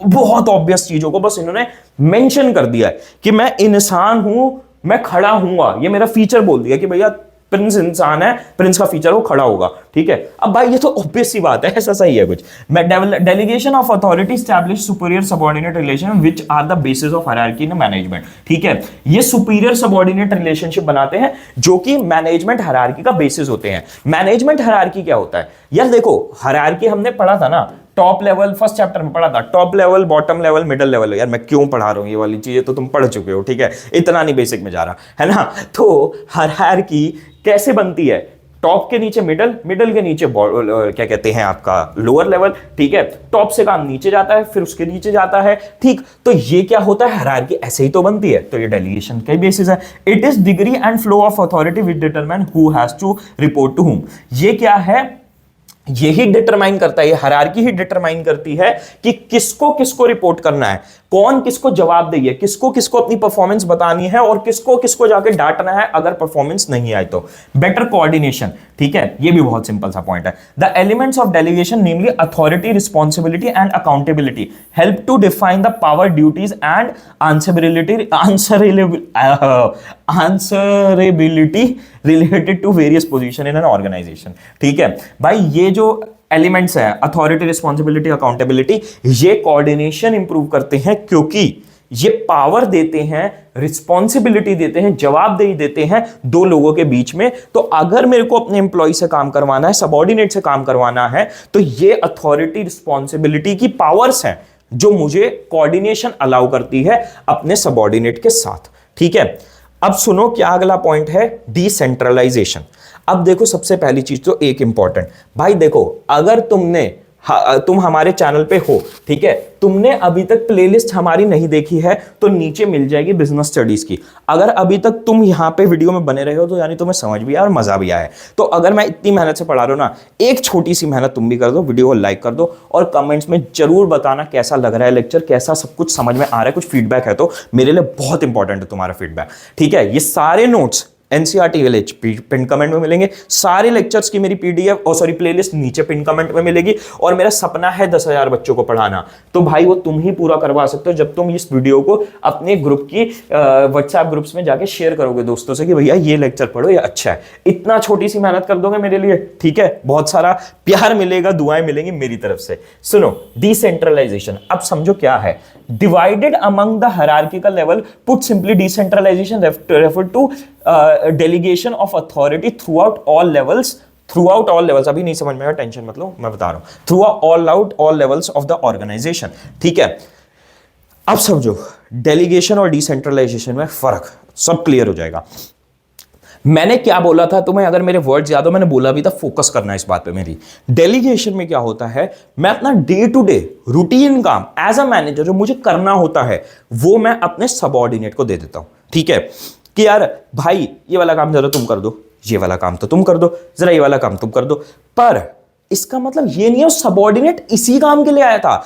बहुत ऑब्वियस चीजों को बस इन्होंने मेंशन कर दिया है कि मैं इंसान हूं, मैं खड़ा हूंगा, ये मेरा फीचर बोल दिया कि भैया प्रिंस इंसान है, प्रिंस का फीचर वो खड़ा होगा। ठीक है, अब भाई ये तो ऑब्वियस सी बात है, ऐसा सही है कुछ। Delegation of authority establish superior subordinate relation which are the basis of hierarchy in management. ठीक है, ये सुपीरियर सबऑर्डिनेट रिलेशनशिप बनाते हैं जो कि मैनेजमेंट हायरार्की का बेसिस होते हैं। मैनेजमेंट हायरार्की क्या होता है यार? देखो हायरार्की हमने पढ़ा था ना, टॉप लेवल फर्स्ट चैप्टर में पढ़ा था, top level, bottom level, middle level. यार मैं क्यों पढ़ा रहा हूं ये वाली चीजें, तो तुम पढ़ चुके हो, ठीक है, इतना नहीं बेसिक में जा रहा है ना। तो हायरार्की कैसे बनती है? टॉप के नीचे मिडल, मिडल के नीचे क्या कहते हैं आपका लोअर लेवल। ठीक है, टॉप से काम नीचे जाता है, फिर उसके नीचे जाता है। ठीक, तो ये क्या होता है? हायरार्की ऐसे ही तो बनती है, तो ये डेलीगेशन का बेसिस है। It is degree and flow of authority which determine who has to report to whom. ये क्या है? यही डिटरमाइन करता है, ये हायरार्की ही डिटरमाइन करती है कि किसको किसको रिपोर्ट करना है, कौन किसको जवाब देगी, किसको किसको अपनी परफॉर्मेंस बतानी है और किसको किसको जाके डांटना है अगर परफॉर्मेंस नहीं आए तो। बेटर कोऑर्डिनेशन, ठीक है, ये भी बहुत सिंपल सा पॉइंट है। The elements of delegation namely authority, responsibility and accountability help to define the power, duties and answerability related to various position in an organisation. ठीक है भाई, ये जो एलिमेंट्स है अथॉरिटी, रिस्पॉन्सिबिलिटी, अकाउंटेबिलिटी, ये कोऑर्डिनेशन इंप्रूव करते हैं क्योंकि ये पावर देते हैं, रिस्पॉन्सिबिलिटी देते हैं, जवाबदेही देते हैं दो लोगों के बीच में। तो अगर मेरे को अपने एम्प्लॉय से काम करवाना है, सबऑर्डिनेट से काम करवाना है, तो ये अथॉरिटी, रिस्पॉन्सिबिलिटी की पावर्स हैं जो मुझे कोऑर्डिनेशन अलाउ करती है अपने सबऑर्डिनेट के साथ। ठीक है, अब सुनो क्या अगला पॉइंट है, डिसेंट्रलाइजेशन। अब देखो सबसे पहली चीज तो एक इंपॉर्टेंट, भाई देखो अगर तुम हमारे चैनल पे हो, ठीक है, तुमने अभी तक प्लेलिस्ट हमारी नहीं देखी है तो नीचे मिल जाएगी बिजनेस स्टडीज की। अगर अभी तक तुम यहाँ पे वीडियो में बने रहे हो तो यानी तुम्हें समझ भी आया और मजा भी आया है। तो अगर मैं इतनी मेहनत से पढ़ा रहा हूं ना, एक छोटी सी मेहनत तुम भी कर दो, वीडियो को लाइक कर दो और कमेंट्स में जरूर बताना कैसा लग रहा है लेक्चर, कैसा सब कुछ समझ में आ रहा है। कुछ फीडबैक है तो मेरे लिए बहुत इंपॉर्टेंट है तुम्हारा फीडबैक। ठीक है, ये सारे notes NCERT village pin comment में मिलेंगे, सारे लेक्चर्स की मेरी पीडीएफ और सॉरी प्लेलिस्ट नीचे पिन कमेंट में मिलेगी। और मेरा सपना है 10,000 बच्चों को पढ़ाना, तो भाई वो तुम ही पूरा करवा सकते हो जब तुम इस वीडियो को अपने ग्रुप की व्हाट्सएप ग्रुप्स में जाके शेयर करोगे दोस्तों से कि भैया ये लेक्चर पढ़ो, ये अच्छा है। इतना छोटी सी मेहनत कर दोगे मेरे लिए, ठीक है, बहुत सारा प्यार मिलेगा, दुआएं मिलेंगी मेरी तरफ से। सुनो, डिसेंट्रलाइजेशन, अब समझो क्या है। Divided among the hierarchical level, put simply decentralisation refer to delegation of authority throughout all levels, अभी नहीं समझ में आया, टेंशन मत लो, मैं बता रहा हूं, through all levels of the organisation. ठीक है, अब समझो डेलीगेशन और डिसेंट्रलाइजेशन में फर्क सब क्लियर हो जाएगा। मैंने क्या बोला था तुम्हें, अगर मेरे वर्ड्स याद हो, मैंने बोला भी था फोकस करना इस बात पे मेरी। डेलीगेशन में क्या होता है, मैं अपना डे टू डे रूटीन काम एज अ मैनेजर जो मुझे करना होता है वो मैं अपने सबऑर्डिनेट को दे देता हूं। ठीक है कि यार भाई ये वाला काम जरा तुम कर दो, ये वाला काम तो तुम कर दो, जरा ये वाला काम तुम कर दो। पर इसका मतलब ये नहीं है सबऑर्डिनेट इसी काम के लिए आया था।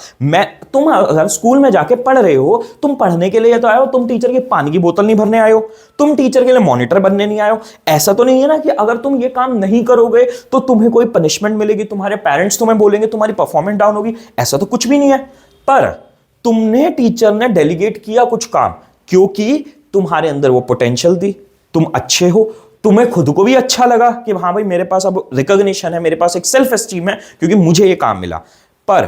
तुम अगर स्कूल में जाके पढ़ रहे हो, तुम पढ़ने के लिए तो आए हो, तुम टीचर के पानी की बोतल नहीं भरने आए हो, तुम टीचर के लिए मॉनिटर बनने नहीं आए हो। ऐसा तो नहीं है ना कि अगर तुम ये काम नहीं करोगे तो तुम्हें कोई पनिशमेंट मिलेगी, तुम्हारे पेरेंट्स तुम्हें बोलेंगे, तुम्हारी परफॉर्मेंस डाउन होगी, ऐसा तो कुछ भी नहीं है। पर तुमने, टीचर ने डेलीगेट किया कुछ काम क्योंकि तुम्हारे अंदर वो पोटेंशियल थी, तुम अच्छे हो, तुम्हें खुद को भी अच्छा लगा कि हाँ भाई मेरे पास अब रिकॉग्निशन है, मेरे पास एक सेल्फ एस्टीम है क्योंकि मुझे ये काम मिला। पर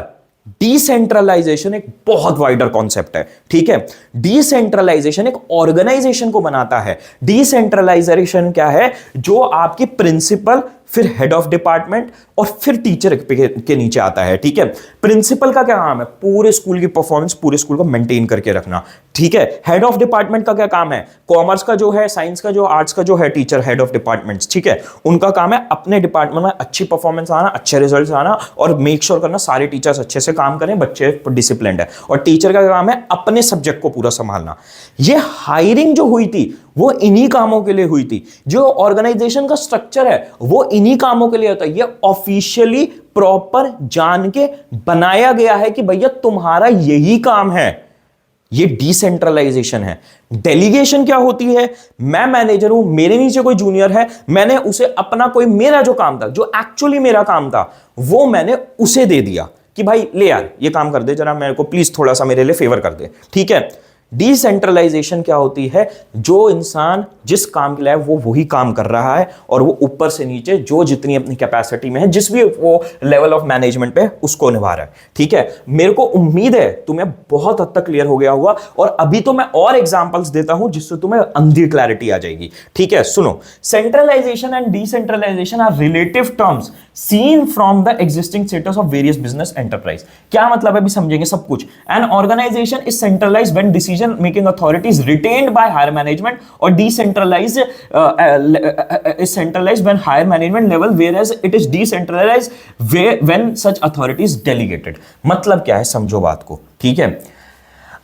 डिसेंट्रलाइजेशन एक बहुत वाइडर कॉन्सेप्ट है। ठीक है, डिसेंट्रलाइजेशन एक ऑर्गेनाइजेशन को बनाता है। डिसेंट्रलाइजेशन क्या है, जो आपकी प्रिंसिपल, फिर हेड ऑफ डिपार्टमेंट और फिर टीचर के नीचे आता है। ठीक है, प्रिंसिपल का क्या काम है, पूरे स्कूल की परफॉर्मेंस, पूरे स्कूल को मेंटेन करके रखना। ठीक है, हेड ऑफ डिपार्टमेंट का क्या काम है, कॉमर्स का जो है, साइंस का जो, आर्ट्स का जो है टीचर, हेड ऑफ डिपार्टमेंट्स, ठीक है, उनका काम है अपने डिपार्टमेंट में अच्छी परफॉर्मेंस आना, अच्छे रिजल्ट आना और मेक श्योर करना सारे टीचर्स अच्छे से काम करें, बच्चे डिसिप्लिन्ड है। और टीचर का काम है अपने सब्जेक्ट को पूरा संभालना। ये हायरिंग जो हुई थी वो इन्हीं कामों के लिए हुई थी। जो ऑर्गेनाइजेशन का स्ट्रक्चर है वो इन्हीं कामों के लिए होता है। ये ऑफिशियली प्रॉपर जान के बनाया गया है कि भैया तुम्हारा यही काम है। ये डिसेंट्रलाइजेशन है। डेलीगेशन क्या होती है, मैं मैनेजर हूं, मेरे नीचे कोई जूनियर है, मैंने उसे अपना कोई, मेरा जो काम था, जो एक्चुअली मेरा काम था, वो मैंने उसे दे दिया कि भाई ले यार ये काम कर दे, जरा मेरे को प्लीज थोड़ा सा मेरे लिए फेवर कर दे। ठीक है, डिसेंट्रलाइजेशन क्या होती है, जो इंसान जिस काम के लिए वो वही काम कर रहा है और वो ऊपर से नीचे जो जितनी अपनी कैपेसिटी में है, जिस भी वो लेवल ऑफ मैनेजमेंट पे उसको निभा रहा है। ठीक है, मेरे को उम्मीद है तुम्हें बहुत हद तक क्लियर हो गया होगा और अभी तो मैं और एग्जांपल्स देता हूं जिससे तुम्हें अंधी क्लैरिटी आ जाएगी। ठीक है, सुनो, centralisation and decentralisation are relative terms seen from the existing status of various business enterprise. क्या मतलब है, अभी समझेंगे सब कुछ। An organisation is centralised when decision making authority is retained by higher management or decentralized is centralized when higher management level, whereas it is decentralized when such authority is delegated। मतलब क्या है, समझो बात को। ठीक है,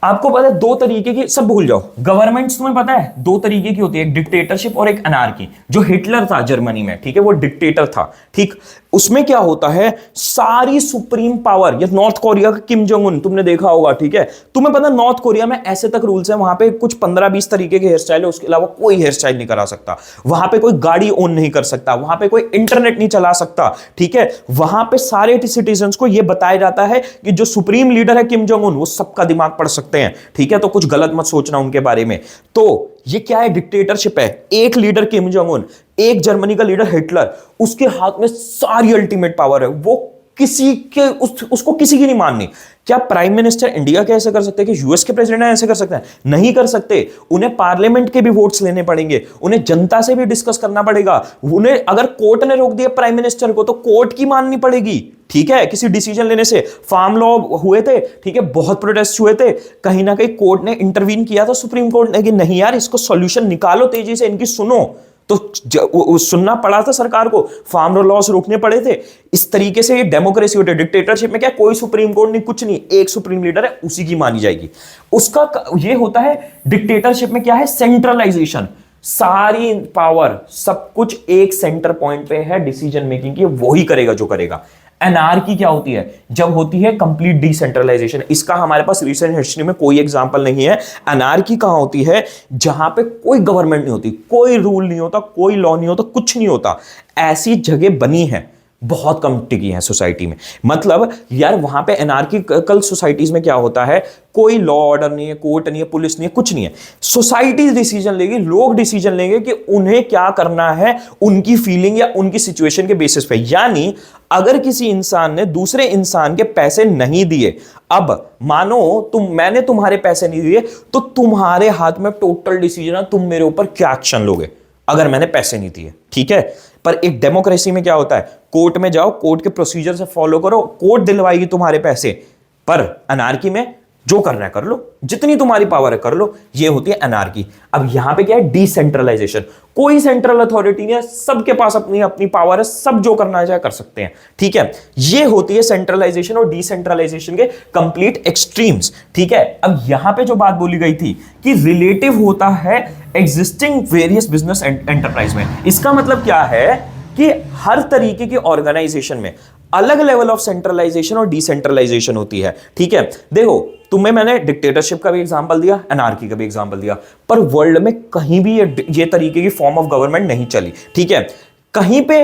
आपको पता है दो तरीके की, सब भूल जाओ, गवर्नमेंट्स तुम्हें पता है दो तरीके की होती है, एक डिक्टेटरशिप और एक अनार्की। जो हिटलर था जर्मनी में, ठीक है, वो डिक्टेटर था। ठीक, उसमें क्या होता है, सारी सुप्रीम पावर, ये नॉर्थ कोरिया का किम जोंग उन तुमने देखा होगा। ठीक है, तुम्हें पता है नॉर्थ कोरिया में ऐसे तक रूल्स है, वहां पे कुछ 15-20 तरीके के हेयर स्टाइल है, उसके अलावा कोई हेयर स्टाइल नहीं करा सकता। वहां पे कोई गाड़ी ओन नहीं कर सकता, वहां पे कोई इंटरनेट नहीं चला सकता। ठीक है, वहां पे सारे सिटीजन्स को यह बताया जाता है कि जो सुप्रीम लीडर है किम जोंग उन, वो सबका दिमाग पढ़ सकते हैं। ठीक है, तो कुछ गलत मत सोचना उनके बारे में। तो ये क्या है, डिक्टेटरशिप है। एक लीडर किम जोंग उन, एक जर्मनी का लीडर हिटलर, उसके हाथ में सारी अल्टीमेट पावर है, वो किसी के उसको किसी की नहीं माननी। क्या प्राइम मिनिस्टर इंडिया के ऐसे कर सकते हैं कि यूएस के प्रेसिडेंट ऐसे कर सकते हैं? नहीं कर सकते। उन्हें पार्लियामेंट के भी वोट्स लेने पड़ेंगे, उन्हें जनता से भी डिस्कस करना पड़ेगा। उन्हें अगर कोर्ट ने रोक दिया प्राइम मिनिस्टर को तो कोर्ट की माननी पड़ेगी। ठीक है, किसी डिसीजन लेने से। फार्म लॉ हुए थे, ठीक है, बहुत प्रोटेस्ट हुए थे, कहीं ना कहीं कोर्ट ने इंटरवीन किया था, सुप्रीम कोर्ट ने कि नहीं यार इसको सॉल्यूशन निकालो तेजी से, इनकी सुनो। तो सुनना पड़ा था सरकार को, फार्म लॉस रोकने पड़े थे। इस तरीके से ये डेमोक्रेसी होती है। डिक्टेटरशिप में क्या, कोई सुप्रीम कोर्ट नहीं, कुछ नहीं, एक सुप्रीम लीडर है, उसी की मानी जाएगी। उसका ये होता है। डिक्टेटरशिप में क्या है, सेंट्रलाइजेशन, सारी पावर, सब कुछ एक सेंटर पॉइंट पे है डिसीजन मेकिंग की, वही करेगा जो करेगा। एनार्की क्या होती है, जब होती है कंप्लीट डिसेंट्रलाइजेशन। इसका हमारे पास रिसेंट हिस्ट्री में कोई एग्जांपल नहीं है। एनार्की कहां होती है, जहां पे कोई गवर्नमेंट नहीं होती, कोई रूल नहीं होता, कोई लॉ नहीं होता, कुछ नहीं होता। ऐसी जगह बनी है, बहुत कम टिकी है सोसाइटी में। मतलब यार वहां पे एनार्किकल सोसाइटीज में क्या होता है, कोई लॉ ऑर्डर नहीं है, कोर्ट नहीं है, पुलिस नहीं है, कुछ नहीं है। सोसाइटी डिसीजन लेगी, लोग डिसीजन लेंगे कि उन्हें क्या करना है, उनकी फीलिंग या उनकी सिचुएशन के बेसिस पे। यानी अगर किसी इंसान ने दूसरे इंसान के पैसे नहीं दिए, अब मानो मैंने तुम्हारे पैसे नहीं दिए, तो तुम्हारे हाथ में टोटल डिसीजन है, तुम मेरे ऊपर क्या एक्शन लोगे अगर मैंने पैसे नहीं दिए। ठीक है, पर एक डेमोक्रेसी में क्या होता है, कोर्ट में जाओ, कोर्ट के प्रोसीजर से फॉलो करो, कोर्ट दिलवाएगी तुम्हारे पैसे। पर अनार्की में जो करना है कर लो, जितनी तुम्हारी पावर है कर लो। ये होती है एनार्की। अब यहां पे क्या है, डिसेंट्रलाइजेशन। कोई सेंट्रल अथॉरिटी नहीं है, सबके पास अपनी अपनी पावर है, सब जो करना चाहे कर सकते हैं, ठीक है। ये होती है सेंट्रलाइजेशन और डिसेंट्रलाइजेशन के कंप्लीट एक्सट्रीम्स, ठीक है। अब यहां पे जो बात बोली गई थी कि रिलेटिव होता है एग्जिस्टिंग वेरियस बिजनेस एंटरप्राइज में, इसका मतलब क्या है कि हर तरीके की ऑर्गेनाइजेशन में अलग लेवल ऑफ सेंट्रलाइजेशन और डिसेंट्रलाइजेशन होती है, ठीक है। देखो, तुम्हें मैंने डिक्टेटरशिप का भी एग्जांपल दिया, एनार्की का भी एग्जांपल दिया, पर वर्ल्ड में कहीं भी ये तरीके की फॉर्म ऑफ गवर्नमेंट नहीं चली, ठीक है। कहीं पे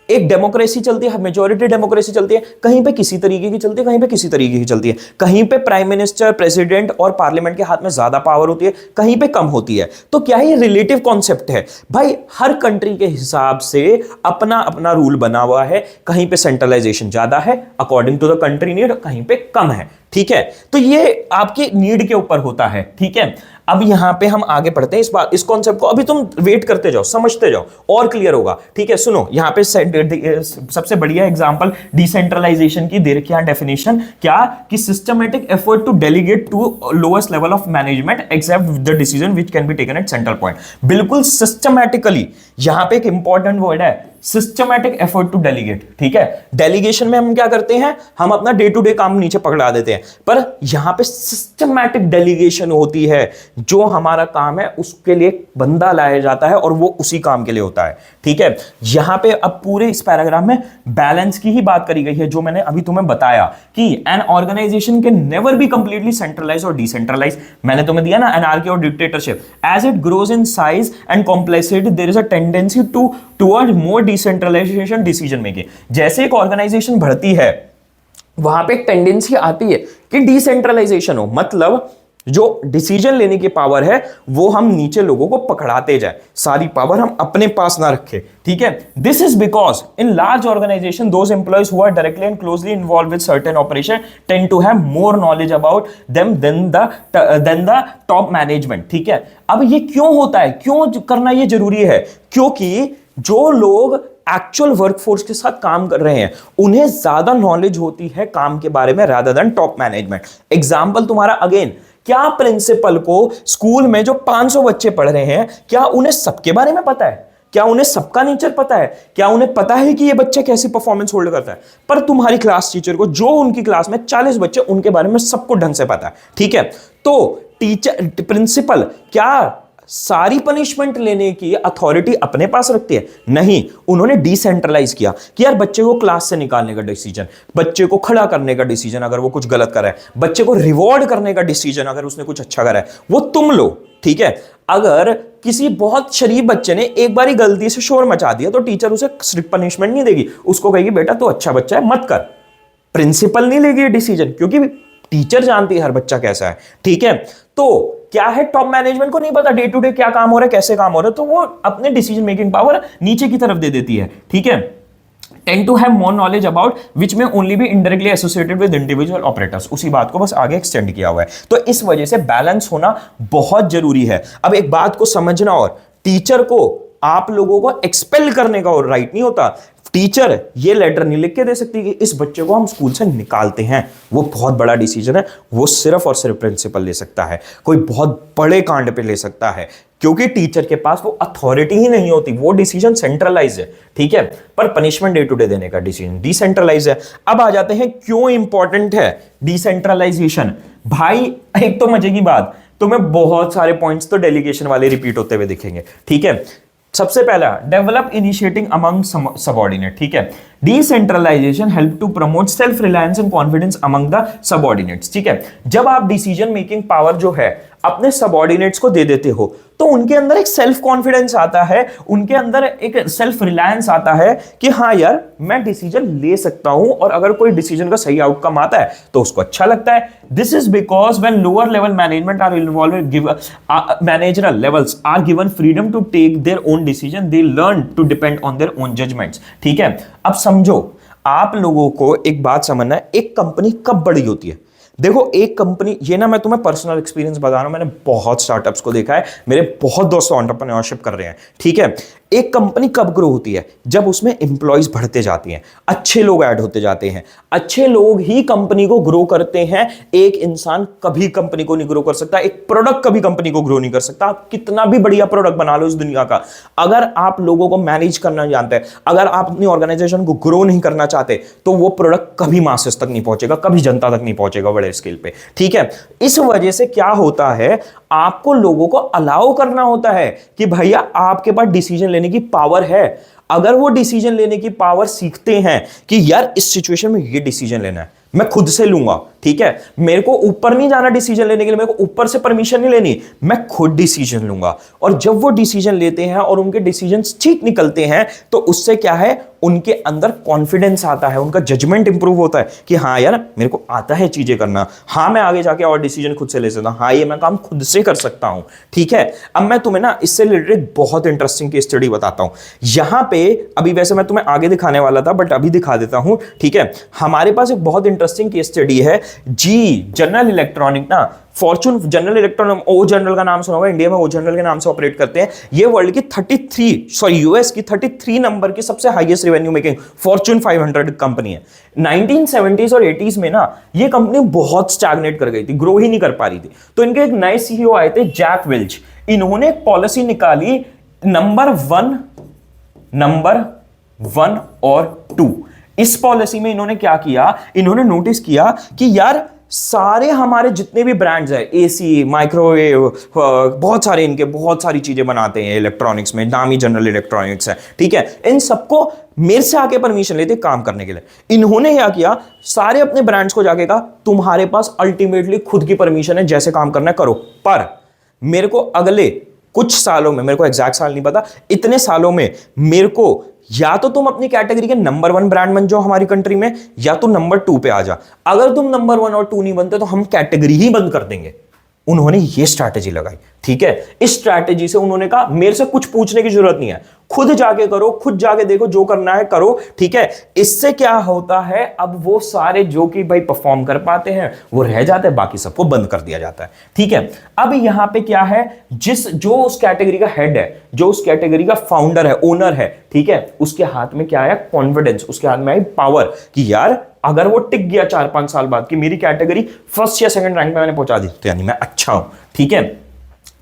एक डेमोक्रेसी चलती है, मेजॉरिटी डेमोक्रेसी चलती है, कहीं पे किसी तरीके की चलती है, कहीं पे किसी तरीके की चलती है, कहीं पे प्राइम मिनिस्टर, प्रेसिडेंट और पार्लियामेंट के हाथ में ज्यादा पावर होती है, कहीं पे कम होती है। तो क्या ये रिलेटिव कॉन्सेप्ट है भाई, हर कंट्री के हिसाब से अपना अपना रूल बना हुआ है, कहीं पे सेंट्रलाइजेशन ज्यादा है according to the country need, कहीं पे कम है, ठीक है। तो ये आपके नीड के ऊपर होता है, ठीक है। अब यहां पे हम आगे बढ़ते हैं इस कॉन्सेप्ट को, अभी तुम वेट करते जाओ, समझते जाओ और क्लियर होगा, ठीक है। सुनो, यहां पे सबसे बढ़िया एग्जांपल डिसेंट्रलाइजेशन की दे रखी है डेफिनेशन, क्या कि systematic effort to delegate to lowest level of management except the decision which can be taken at central point. बिल्कुल सिस्टमैटिकली, यहां पे एक इंपॉर्टेंट वर्ड है सिस्टमैटिक एफर्ट टू डेलीगेट, ठीक है। डेलीगेशन में हम क्या करते हैं, हम अपना डे टू डे काम नीचे पकड़ा देते हैं, पर यहां पे सिस्टमैटिक डेलीगेशन होती है, जो हमारा काम है उसके लिए बंदा लाया जाता है और वो उसी काम के लिए होता है, ठीक है। यहां पे अब पूरे इस पैराग्राफ में बैलेंस की ही बात करी गई है, जो मैंने अभी तुम्हें बताया कि an organisation can never be completely centralise और डिसेंट्रलाइज। मैंने तुम्हें दिया ना एनार्की और dictatorship, as it grows in size and complexity there is a tendency toward more decentralisation decision making. जैसे एक ऑर्गेनाइजेशन बढ़ती है, वहां पे एक टेंडेंसी आती है कि डिसेंट्रलाइजेशन हो, मतलब जो डिसीजन लेने की पावर है वो हम नीचे लोगों को पकड़ाते जाए, सारी पावर हम अपने पास ना रखें, ठीक है। This is because in large organisation those employees who are directly and closely involve with certain operation tend to have more knowledge about them than the top management, ठीक है। अब ये क्यों होता है, क्यों करना ये जरूरी है, क्योंकि जो लोग एक्चुअल वर्कफोर्स के साथ काम कर रहे हैं उन्हें ज्यादा नॉलेज होती है काम के बारे में rather than top management. Example तुम्हारा अगेन, क्या प्रिंसिपल को स्कूल में जो 500 बच्चे पढ़ रहे हैं, क्या उन्हें सबके बारे में पता है? क्या उन्हें सबका नेचर पता है? क्या उन्हें पता है कि ये बच्चा कैसी परफॉर्मेंस होल्ड करता है? पर तुम्हारी क्लास टीचर को, जो उनकी क्लास में 40 बच्चे, उनके बारे में सबको ढंग से पता है, ठीक है। तो टीचर, प्रिंसिपल क्या सारी पनिशमेंट लेने की अथॉरिटी अपने पास रखती है? नहीं, उन्होंने डिसेंट्रलाइज किया कि यार बच्चे को क्लास से निकालने का डिसीजन, बच्चे को खड़ा करने का डिसीजन अगर वो कुछ गलत कर रहा है, बच्चे को रिवॉर्ड करने का डिसीजन अगर उसने कुछ अच्छा करा है, वो तुम लो, ठीक है। अगर किसी बहुत शरीफ बच्चे ने एक बारी गलती से शोर मचा दिया तो टीचर उसे स्ट्रिक्ट पनिशमेंट नहीं देगी, उसको कहेगी बेटा तू अच्छा बच्चा है मत कर। प्रिंसिपल नहीं लेगी डिसीजन, क्योंकि टीचर जानती है हर बच्चा कैसा है, ठीक है। तो क्या है, टॉप मैनेजमेंट को नहीं पता डे टू डे क्या काम हो रहा है, कैसे काम हो रहा है, तो वो अपने डिसीजन मेकिंग पावर नीचे की तरफ दे देती है, ठीक है। Tend to have more knowledge about which में only be indirectly associated with individual operators. उसी बात को बस आगे एक्सटेंड किया हुआ है। तो इस वजह से बैलेंस होना बहुत जरूरी है। अब एक बात को समझना, और टीचर को आप लोगों को एक्सपेल करने का और राइट नहीं होता। टीचर ये लेटर नहीं लिख के दे सकती कि इस बच्चे को हम स्कूल से निकालते हैं, वो बहुत बड़ा डिसीजन है, वो सिर्फ और सिर्फ प्रिंसिपल ले सकता है, कोई बहुत बड़े कांड पे ले सकता है, क्योंकि टीचर के पास वो अथॉरिटी ही नहीं होती, वो डिसीजन सेंट्रलाइज है, ठीक है। पर पनिशमेंट डे टू डे देने का डिसीजन डिसेंट्रलाइज है। अब आ जाते हैं क्यों इंपॉर्टेंट है डिसेंट्रलाइजेशन। भाई एक तो मजे की बात, तुम्हें बहुत सारे पॉइंट्स तो डेलीगेशन वाले रिपीट होते हुए दिखेंगे, ठीक है। सबसे पहला, डेवलप इनिशिएटिंग अमंग सबऑर्डिनेट, ठीक है। Decentralisation help to promote self reliance and confidence among the subordinates, ठीक है। जब आप डिसीजन मेकिंग पावर जो है अपने सबऑर्डिनेट्स को दे देते हो तो उनके अंदर एक सेल्फ कॉन्फिडेंस आता है, उनके अंदर एक सेल्फ रिलायंस आता है कि हाँ यार मैं डिसीजन ले सकता हूं, और अगर कोई डिसीजन का सही आउटकम आता है तो उसको अच्छा लगता है। This is because when lower level management are involve, managerial levels are given freedom to take their own decision, they learn to depend on their own judgements, ठीक है। अब समझो, आप लोगों को एक बात समझना है, एक कंपनी कब बड़ी होती है। देखो एक कंपनी, ये ना मैं तुम्हें पर्सनल एक्सपीरियंस बता रहा हूं, मैंने बहुत स्टार्टअप्स को देखा है, मेरे बहुत दोस्त एंटरप्रेन्योरशिप कर रहे हैं, ठीक है। एक कंपनी कब ग्रो होती है? जब उसमें एम्प्लॉयज बढ़ते जाती हैं, अच्छे लोग ऐड होते जाते हैं। अच्छे लोग ही कंपनी को ग्रो करते हैं। एक इंसान कभी कंपनी को नहीं ग्रो कर सकता, एक प्रोडक्ट कभी कंपनी को ग्रो नहीं कर सकता। आप कितना भी बढ़िया प्रोडक्ट बना लो इस दुनिया का, अगर आप लोगों को मैनेज करना जानते हैं, अगर आप अपनी ऑर्गेनाइजेशन को ग्रो नहीं करना चाहते, तो वो प्रोडक्ट कभी मासेस तक नहीं पहुंचेगा, कभी जनता तक नहीं पहुंचेगा बड़े स्केल पे। ठीक है, इस वजह से क्या होता है, आपको लोगों को अलाउ करना होता है कि भैया आपके पास डिसीजन लेने की पावर है। अगर वो डिसीजन लेने की पावर सीखते हैं कि यार इस सिचुएशन में ये डिसीजन लेना है, मैं खुद से लूंगा, ठीक है, मेरे को ऊपर नहीं जाना डिसीजन लेने के लिए, मेरे को ऊपर से परमिशन नहीं लेनी, मैं खुद डिसीजन लूंगा। और जब वो डिसीजन लेते हैं और उनके डिसीजन ठीक निकलते हैं, तो उससे क्या है, उनके अंदर कॉन्फिडेंस आता है, उनका जजमेंट इंप्रूव होता है कि हाँ यार मेरे को आता है चीजें करना, हाँ मैं आगे जाके और डिसीजन खुद से ले सकता हूं, हाँ ये मैं काम खुद से कर सकता हूं। ठीक है, अब मैं तुम्हें ना इससे रिलेटेड बहुत इंटरेस्टिंग केस स्टडी बताता हूं। यहां पे अभी वैसे मैं तुम्हें आगे दिखाने वाला था, बट अभी दिखा देता हूं। ठीक है, हमारे पास एक बहुत इंटरेस्टिंग केस स्टडी है जी, जनरल इलेक्ट्रॉनिक ना, फॉर्चून जनरल इलेक्ट्रॉनिक, ओ जनरल का नाम सुना होगा, इंडिया में ओ जनरल के नाम से ऑपरेट करते हैं। ये वर्ल्ड की यूएस की 33 नंबर की सबसे highest revenue making Fortune 500 company है। 1970s और 80s में ना ये कंपनी बहुत स्टैग्नेट कर गई थी, ग्रो ही नहीं कर पा रही थी। तो इनके एक नए सीईओ आए थे, जैक वेल्च। इन्होंने एक पॉलिसी निकाली, नंबर वन और 2। इस पॉलिसी में इन्होंने क्या किया, इन्होंने नोटिस किया कि यार सारे हमारे जितने भी ब्रांड्स हैं, एसी, माइक्रोवेव, बहुत सारे इनके बहुत सारी चीजें बनाते हैं इलेक्ट्रॉनिक्स में, नामी जनरल इलेक्ट्रॉनिक्स है। ठीक है, इन सबको मेरे से आके परमिशन लेते काम करने के लिए। इन्होंने क्या किया, सारे अपने ब्रांड्स को जाके कहा तुम्हारे पास अल्टीमेटली खुद की परमिशन है, जैसे काम करना है करो, पर मेरे को अगले कुछ सालों में, मेरे को एग्जैक्ट साल नहीं पता, इतने सालों में मेरे को या तो तुम अपनी कैटेगरी के नंबर 1 ब्रांड बन जाओ हमारी कंट्री में, या तो नंबर 2 पे आ जा। अगर तुम नंबर 1 और 2 नहीं बनते तो हम कैटेगरी ही बंद कर देंगे। उन्होंने ये स्ट्रैटेजी लगाई। ठीक है, इस स्ट्रैटेजी से उन्होंने कहा मेरे से कुछ पूछने की जरूरत नहीं है, खुद जाके करो, खुद जाके देखो, जो करना है करो। ठीक है, इससे क्या होता है, अब वो सारे जो कि भाई परफॉर्म कर पाते हैं वो रह जाते हैं, बाकी सबको बंद कर दिया जाता है। ठीक है, अब यहां पे क्या है, जो उस कैटेगरी का हेड है, जो उस कैटेगरी का फाउंडर है, ओनर है, ठीक है, उसके हाथ में क्या है, कॉन्फिडेंस, उसके हाथ में है पावर कि यार अगर वो टिक गया 4-5 साल बाद कि मेरी कैटेगरी फर्स्ट या सेकंड रैंक में मैंने पहुंचा दी, तो यानी मैं अच्छा हूं। ठीक है,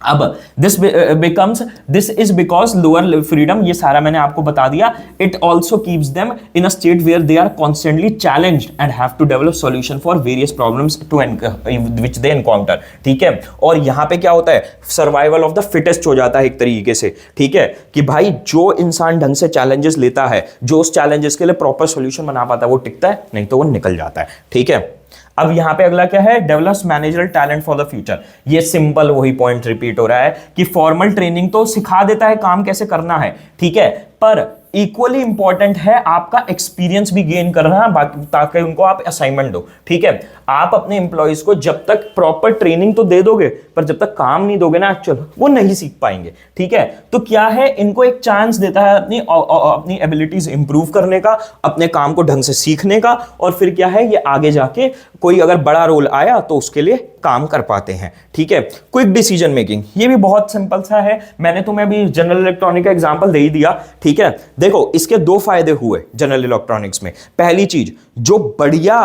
अब this is because lower freedom, ये सारा मैंने आपको बता दिया। It also keeps them in a state where they are constantly challenged and have to develop solution for various problems which they encounter. ठीक है, और यहां पे क्या होता है, सर्वाइवल ऑफ द फिटेस्ट हो जाता है एक तरीके से। ठीक है, कि भाई जो इंसान ढंग से चैलेंजेस लेता है, जो उस चैलेंजेस के लिए प्रॉपर सॉल्यूशन बना पाता है, वो टिकता है, नहीं तो वो निकल जाता है। ठीक है, अब यहां पे अगला क्या है, develops managerial talent for the future. ये सिंपल वही पॉइंट रिपीट हो रहा है कि फॉर्मल ट्रेनिंग तो सिखा देता है काम कैसे करना है, ठीक है, पर इक्वली इंपॉर्टेंट है आपका एक्सपीरियंस भी गेन करना, ताकि उनको आप असाइनमेंट दो। ठीक है, आप अपने एम्प्लॉयज को जब तक प्रॉपर ट्रेनिंग तो दे दोगे, पर जब तक काम नहीं दोगे ना एक्चुअल, वो नहीं सीख पाएंगे। ठीक है, तो क्या है, इनको एक चांस देता है अपनी एबिलिटीज इंप्रूव करने का, अपने काम को ढंग से सीखने का, और फिर क्या है, ये आगे जाके कोई अगर बड़ा रोल आया तो उसके लिए काम कर पाते हैं। ठीक है, क्विक डिसीजन मेकिंग, ये भी बहुत सिंपल सा है, मैंने तुम्हें अभी जनरल इलेक्ट्रॉनिक का एग्जांपल दे ही दिया। ठीक है, देखो इसके 2 फायदे हुए जनरल इलेक्ट्रॉनिक्स में। पहली चीज, जो बढ़िया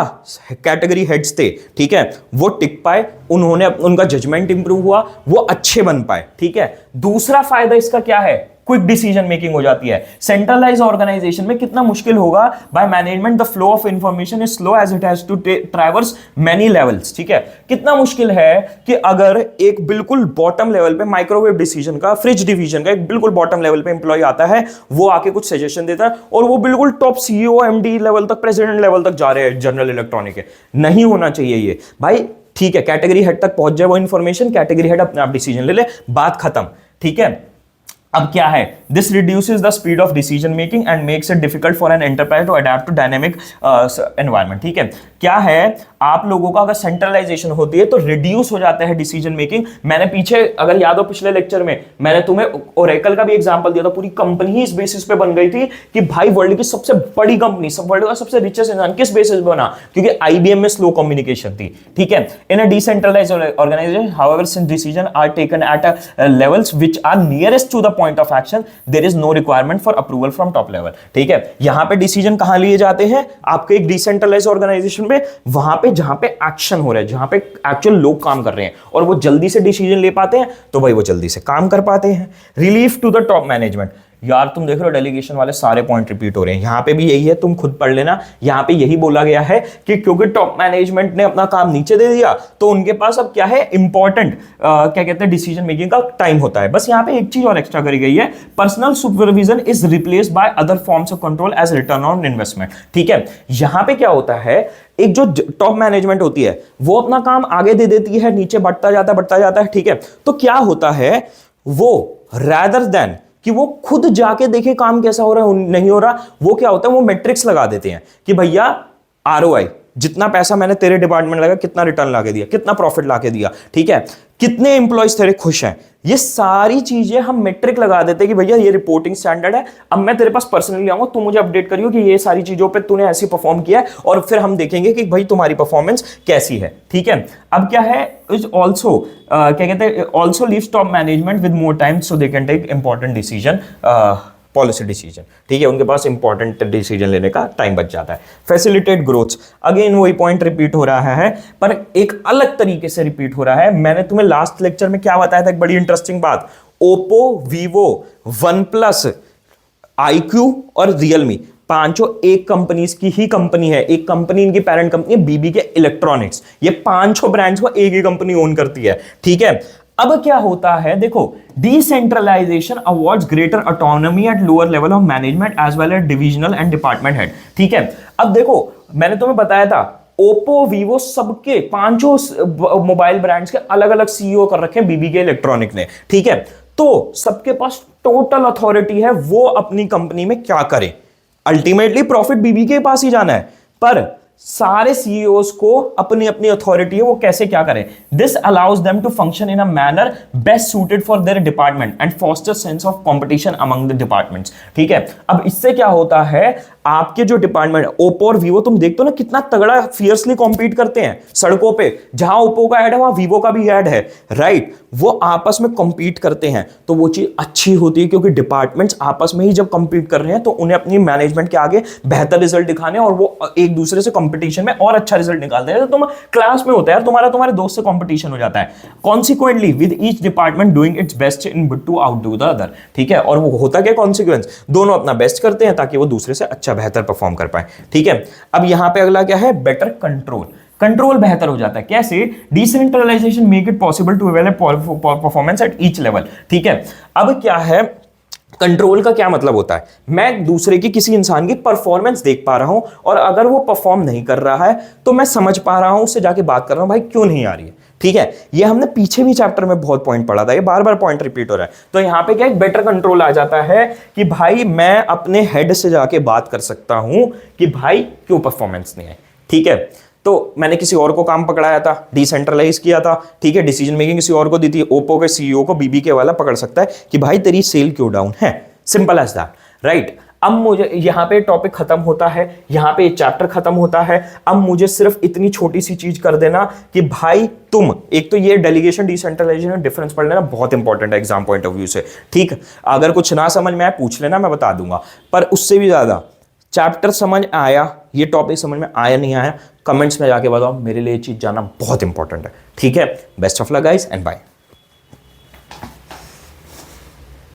कैटेगरी हेड्स थे, ठीक है, वो टिक पाए, उन्होंने उनका जजमेंट इंप्रूव हुआ, वो अच्छे बन पाए। ठीक है, दूसरा फायदा इसका क्या है, क्विक डिसीजन मेकिंग हो जाती है। सेंट्रलाइज ऑर्गेनाइजेशन में कितना मुश्किल होगा, by management the flow of information is slow as it has to traverse many levels. ठीक है, कितना मुश्किल है कि अगर एक बिल्कुल बॉटम लेवल पे माइक्रोवेव डिसीजन का, फ्रिज डिवीजन का एक बिल्कुल बॉटम लेवल पे एम्प्लॉय आता है, वो आके कुछ सजेशन देता है, और वो बिल्कुल टॉप सीईओ एमडी लेवल तक, प्रेसिडेंट लेवल तक जा रहे हैं जनरल इलेक्ट्रॉनिक के। नहीं होना चाहिए ये भाई। ठीक है, कैटेगरी हेड तक पहुंच जाए वो इंफॉर्मेशन, कैटेगरी हेड अपने आप डिसीजन ले ले, बात खत्म। ठीक है, अब क्या है, this reduces the speed of decision making and makes it difficult for an enterprise to adapt to dynamic environment. ठीक है, क्या है, आप लोगों का अगर सेंट्रलाइजेशन होती है तो रिड्यूस हो जाता है डिसीजन मेकिंग। मैंने पीछे अगर याद हो पिछले लेक्चर में मैंने तुम्हें ओरेकल का भी एग्जांपल दिया था, पूरी कंपनी ही इस बेसिस पे बन गई थी कि भाई वर्ल्ड की सबसे बड़ी कंपनी, सब वर्ल्ड का सबसे रिचेस्ट इंसान किस बेसिस पे बना, क्योंकि आईबीएम में स्लो कम्युनिकेशन थी। ठीक है, in a decentralised organisation however since decision are taken at levels which are nearest to the point of action there is no requirement for approval from top level. ठीक है, यहां पे decision कहां लिए जाते हैं? आपके एक डिसेंट्रलाइज ऑर्गेनाइजेशन में, वहां पे जहां पे एक्शन हो रहा है, जहां पे एक्चुअल लोग काम कर रहे हैं और वो जल्दी से डिसीजन ले पाते हैं, तो भाई वो जल्दी से काम कर पाते हैं। Relief to the top management. यार तुम देख रहे हो डेलीगेशन वाले सारे पॉइंट रिपीट हो रहे हैं, यहां पे भी यही है, तुम खुद पढ़ लेना। यहां पे यही बोला गया है कि क्योंकि टॉप मैनेजमेंट ने अपना काम नीचे दे दिया, तो उनके पास अब क्या है, इंपॉर्टेंट क्या कहते हैं, डिसीजन मेकिंग का टाइम होता है। बस यहां पे एक चीज और एक्स्ट्रा करी गई है, personal supervision is replaced by other forms of control as return on investment. ठीक है, यहां पे क्या होता है, एक जो टॉप मैनेजमेंट होती है वो अपना काम आगे दे देती है, नीचे बढ़ता जाता है। ठीक है, तो क्या होता है, वो रादर देन कि वो खुद जाके देखे काम कैसा हो रहा है नहीं हो रहा, वो क्या होता है, वो मैट्रिक्स लगा देते हैं कि भैया आरओआई, जितना पैसा मैंने तेरे डिपार्टमेंट लगा, कितना रिटर्न लाके दिया, कितना प्रॉफिट लाके दिया, ठीक है, कितने एम्प्लॉयज तेरे खुश हैं, ये सारी चीजें हम मेट्रिक लगा देते हैं कि भैया ये रिपोर्टिंग स्टैंडर्ड है, अब मैं तेरे पास पर्सनली आऊंगा, तू मुझे अपडेट करियो कि ये सारी चीजों पे तूने ऐसे परफॉर्म किया है, और फिर हम देखेंगे कि भाई तुम्हारी परफॉर्मेंस कैसी है। ठीक है, अब क्या है, इज ऑल्सो क्या कहते हैं, also leaves top management with more time so they can take important decision, policy decision. ठीक है, उनके पास इंपॉर्टेंट डिसीजन लेने का टाइम बच जाता है। फैसिलिटेट ग्रोथ, अगेन वही पॉइंट रिपीट हो रहा है, पर एक अलग तरीके से रिपीट हो रहा है। मैंने तुम्हें लास्ट लेक्चर में क्या बताया था, एक बड़ी इंटरेस्टिंग बात, Oppo, Vivo, one plus, iQOO और रियलमी, पांचों एक कंपनीज की ही कंपनी है। एक कंपनी इनकी पेरेंट कंपनी है बीबीके इलेक्ट्रॉनिक्स, ये पांचों ब्रांड्स को एक ही कंपनी ओन करती है। ठीक है, अब क्या होता है, देखो, decentralisation awards greater autonomy at lower level of management as well as divisional and department head. ठीक है, अब देखो मैंने तुम्हें बताया था, ओप्पो, वीवो, सबके पांचों मोबाइल ब्रांड्स के अलग अलग सीईओ कर रखे हैं बीबीके इलेक्ट्रॉनिक ने। ठीक है, तो सबके पास टोटल अथॉरिटी है वो अपनी कंपनी में क्या करे, अल्टीमेटली प्रॉफिट बीबीके के पास ही जाना है, पर सारे सीईओज को अपनी अपनी अथॉरिटी है, वो कैसे क्या करें। This allows them to function in a manner best suited for their department and foster sense of competition among the departments. ठीक है, अब इससे क्या होता है, आपके जो डिपार्टमेंट ओप्पो और वीवो, तुम देखते हो ना कितना तगड़ा फियर्सली कॉम्पीट करते हैं सड़कों पे, जहां ओप्पो का ऐड है वहां वीवो का भी ऐड है, राइट, वो आपस में कॉम्पीट करते हैं, तो वो चीज अच्छी होती है, क्योंकि डिपार्टमेंट्स आपस में ही जब कॉम्पीट कर रहे हैं तो उन्हें अपनी मैनेजमेंट के आगे बेहतर रिजल्ट दिखाने और वो एक दूसरे से कंपटीशन में और अच्छा रिजल्ट निकालते हैं। तो तुम क्लास में होता है तुम्हारे दोस्त से कंपटीशन हो जाता है, consequently with each department doing its best in to outdo the other. ठीक है, और वो होता क्या कॉन्सिक्वेंस, दोनों अपना बेस्ट करते हैं ताकि वो दूसरे से अच्छा बेहतर परफॉर्म कर पाए। ठीक है, अब यहां पे अगला क्या है, बेटर कंट्रोल। कंट्रोल बेहतर हो जाता है, कैसे, decentralisation make it possible to evaluate performance at each level. ठीक है, अब क्या है, कंट्रोल का क्या मतलब होता है, मैं दूसरे की, किसी इंसान की परफॉर्मेंस देख पा रहा हूं, और अगर वो परफॉर्म नहीं कर रहा है तो मैं समझ पा रहा हूं, उससे जाके बात कर रहा हूं, भाई क्यों नहीं आ रही है। ठीक है, ये हमने पीछे भी चैप्टर में बहुत पॉइंट पढ़ा था, ये बार बार पॉइंट रिपीट हो रहा है। तो यहां पे क्या एक बेटर कंट्रोल आ जाता है कि भाई मैं अपने हेड से जाके बात कर सकता हूं कि भाई क्यों परफॉर्मेंस नहीं है। ठीक है, तो मैंने किसी और को काम पकड़ाया था, डिसेंट्रलाइज किया था, ठीक है, डिसीजन मेकिंग किसी और को दी थी, ओप्पो के सीईओ को बीबीके वाला पकड़ सकता है कि भाई तेरी सेल क्यों डाउन है, सिंपल एज दैट, राइट। अब मुझे यहां पे टॉपिक खत्म होता है, यहां पे चैप्टर खत्म होता है। अब मुझे सिर्फ इतनी छोटी सी चीज कर देना कि भाई तुम एक तो ये डेलीगेशन डिसेंट्रलाइजेशन में डिफरेंस पढ़ लेना, बहुत इंपॉर्टेंट है एग्जाम पॉइंट ऑफ व्यू से। ठीक, अगर कुछ ना समझ में आए पूछ लेना, मैं बता दूंगा, पर उससे भी ज्यादा चैप्टर समझ आया, ये टॉपिक समझ में आया नहीं आया, कमेंट्स में जाके बताओ, मेरे लिए ये चीज जानना बहुत इंपॉर्टेंट है। ठीक है, best of luck guys and bye.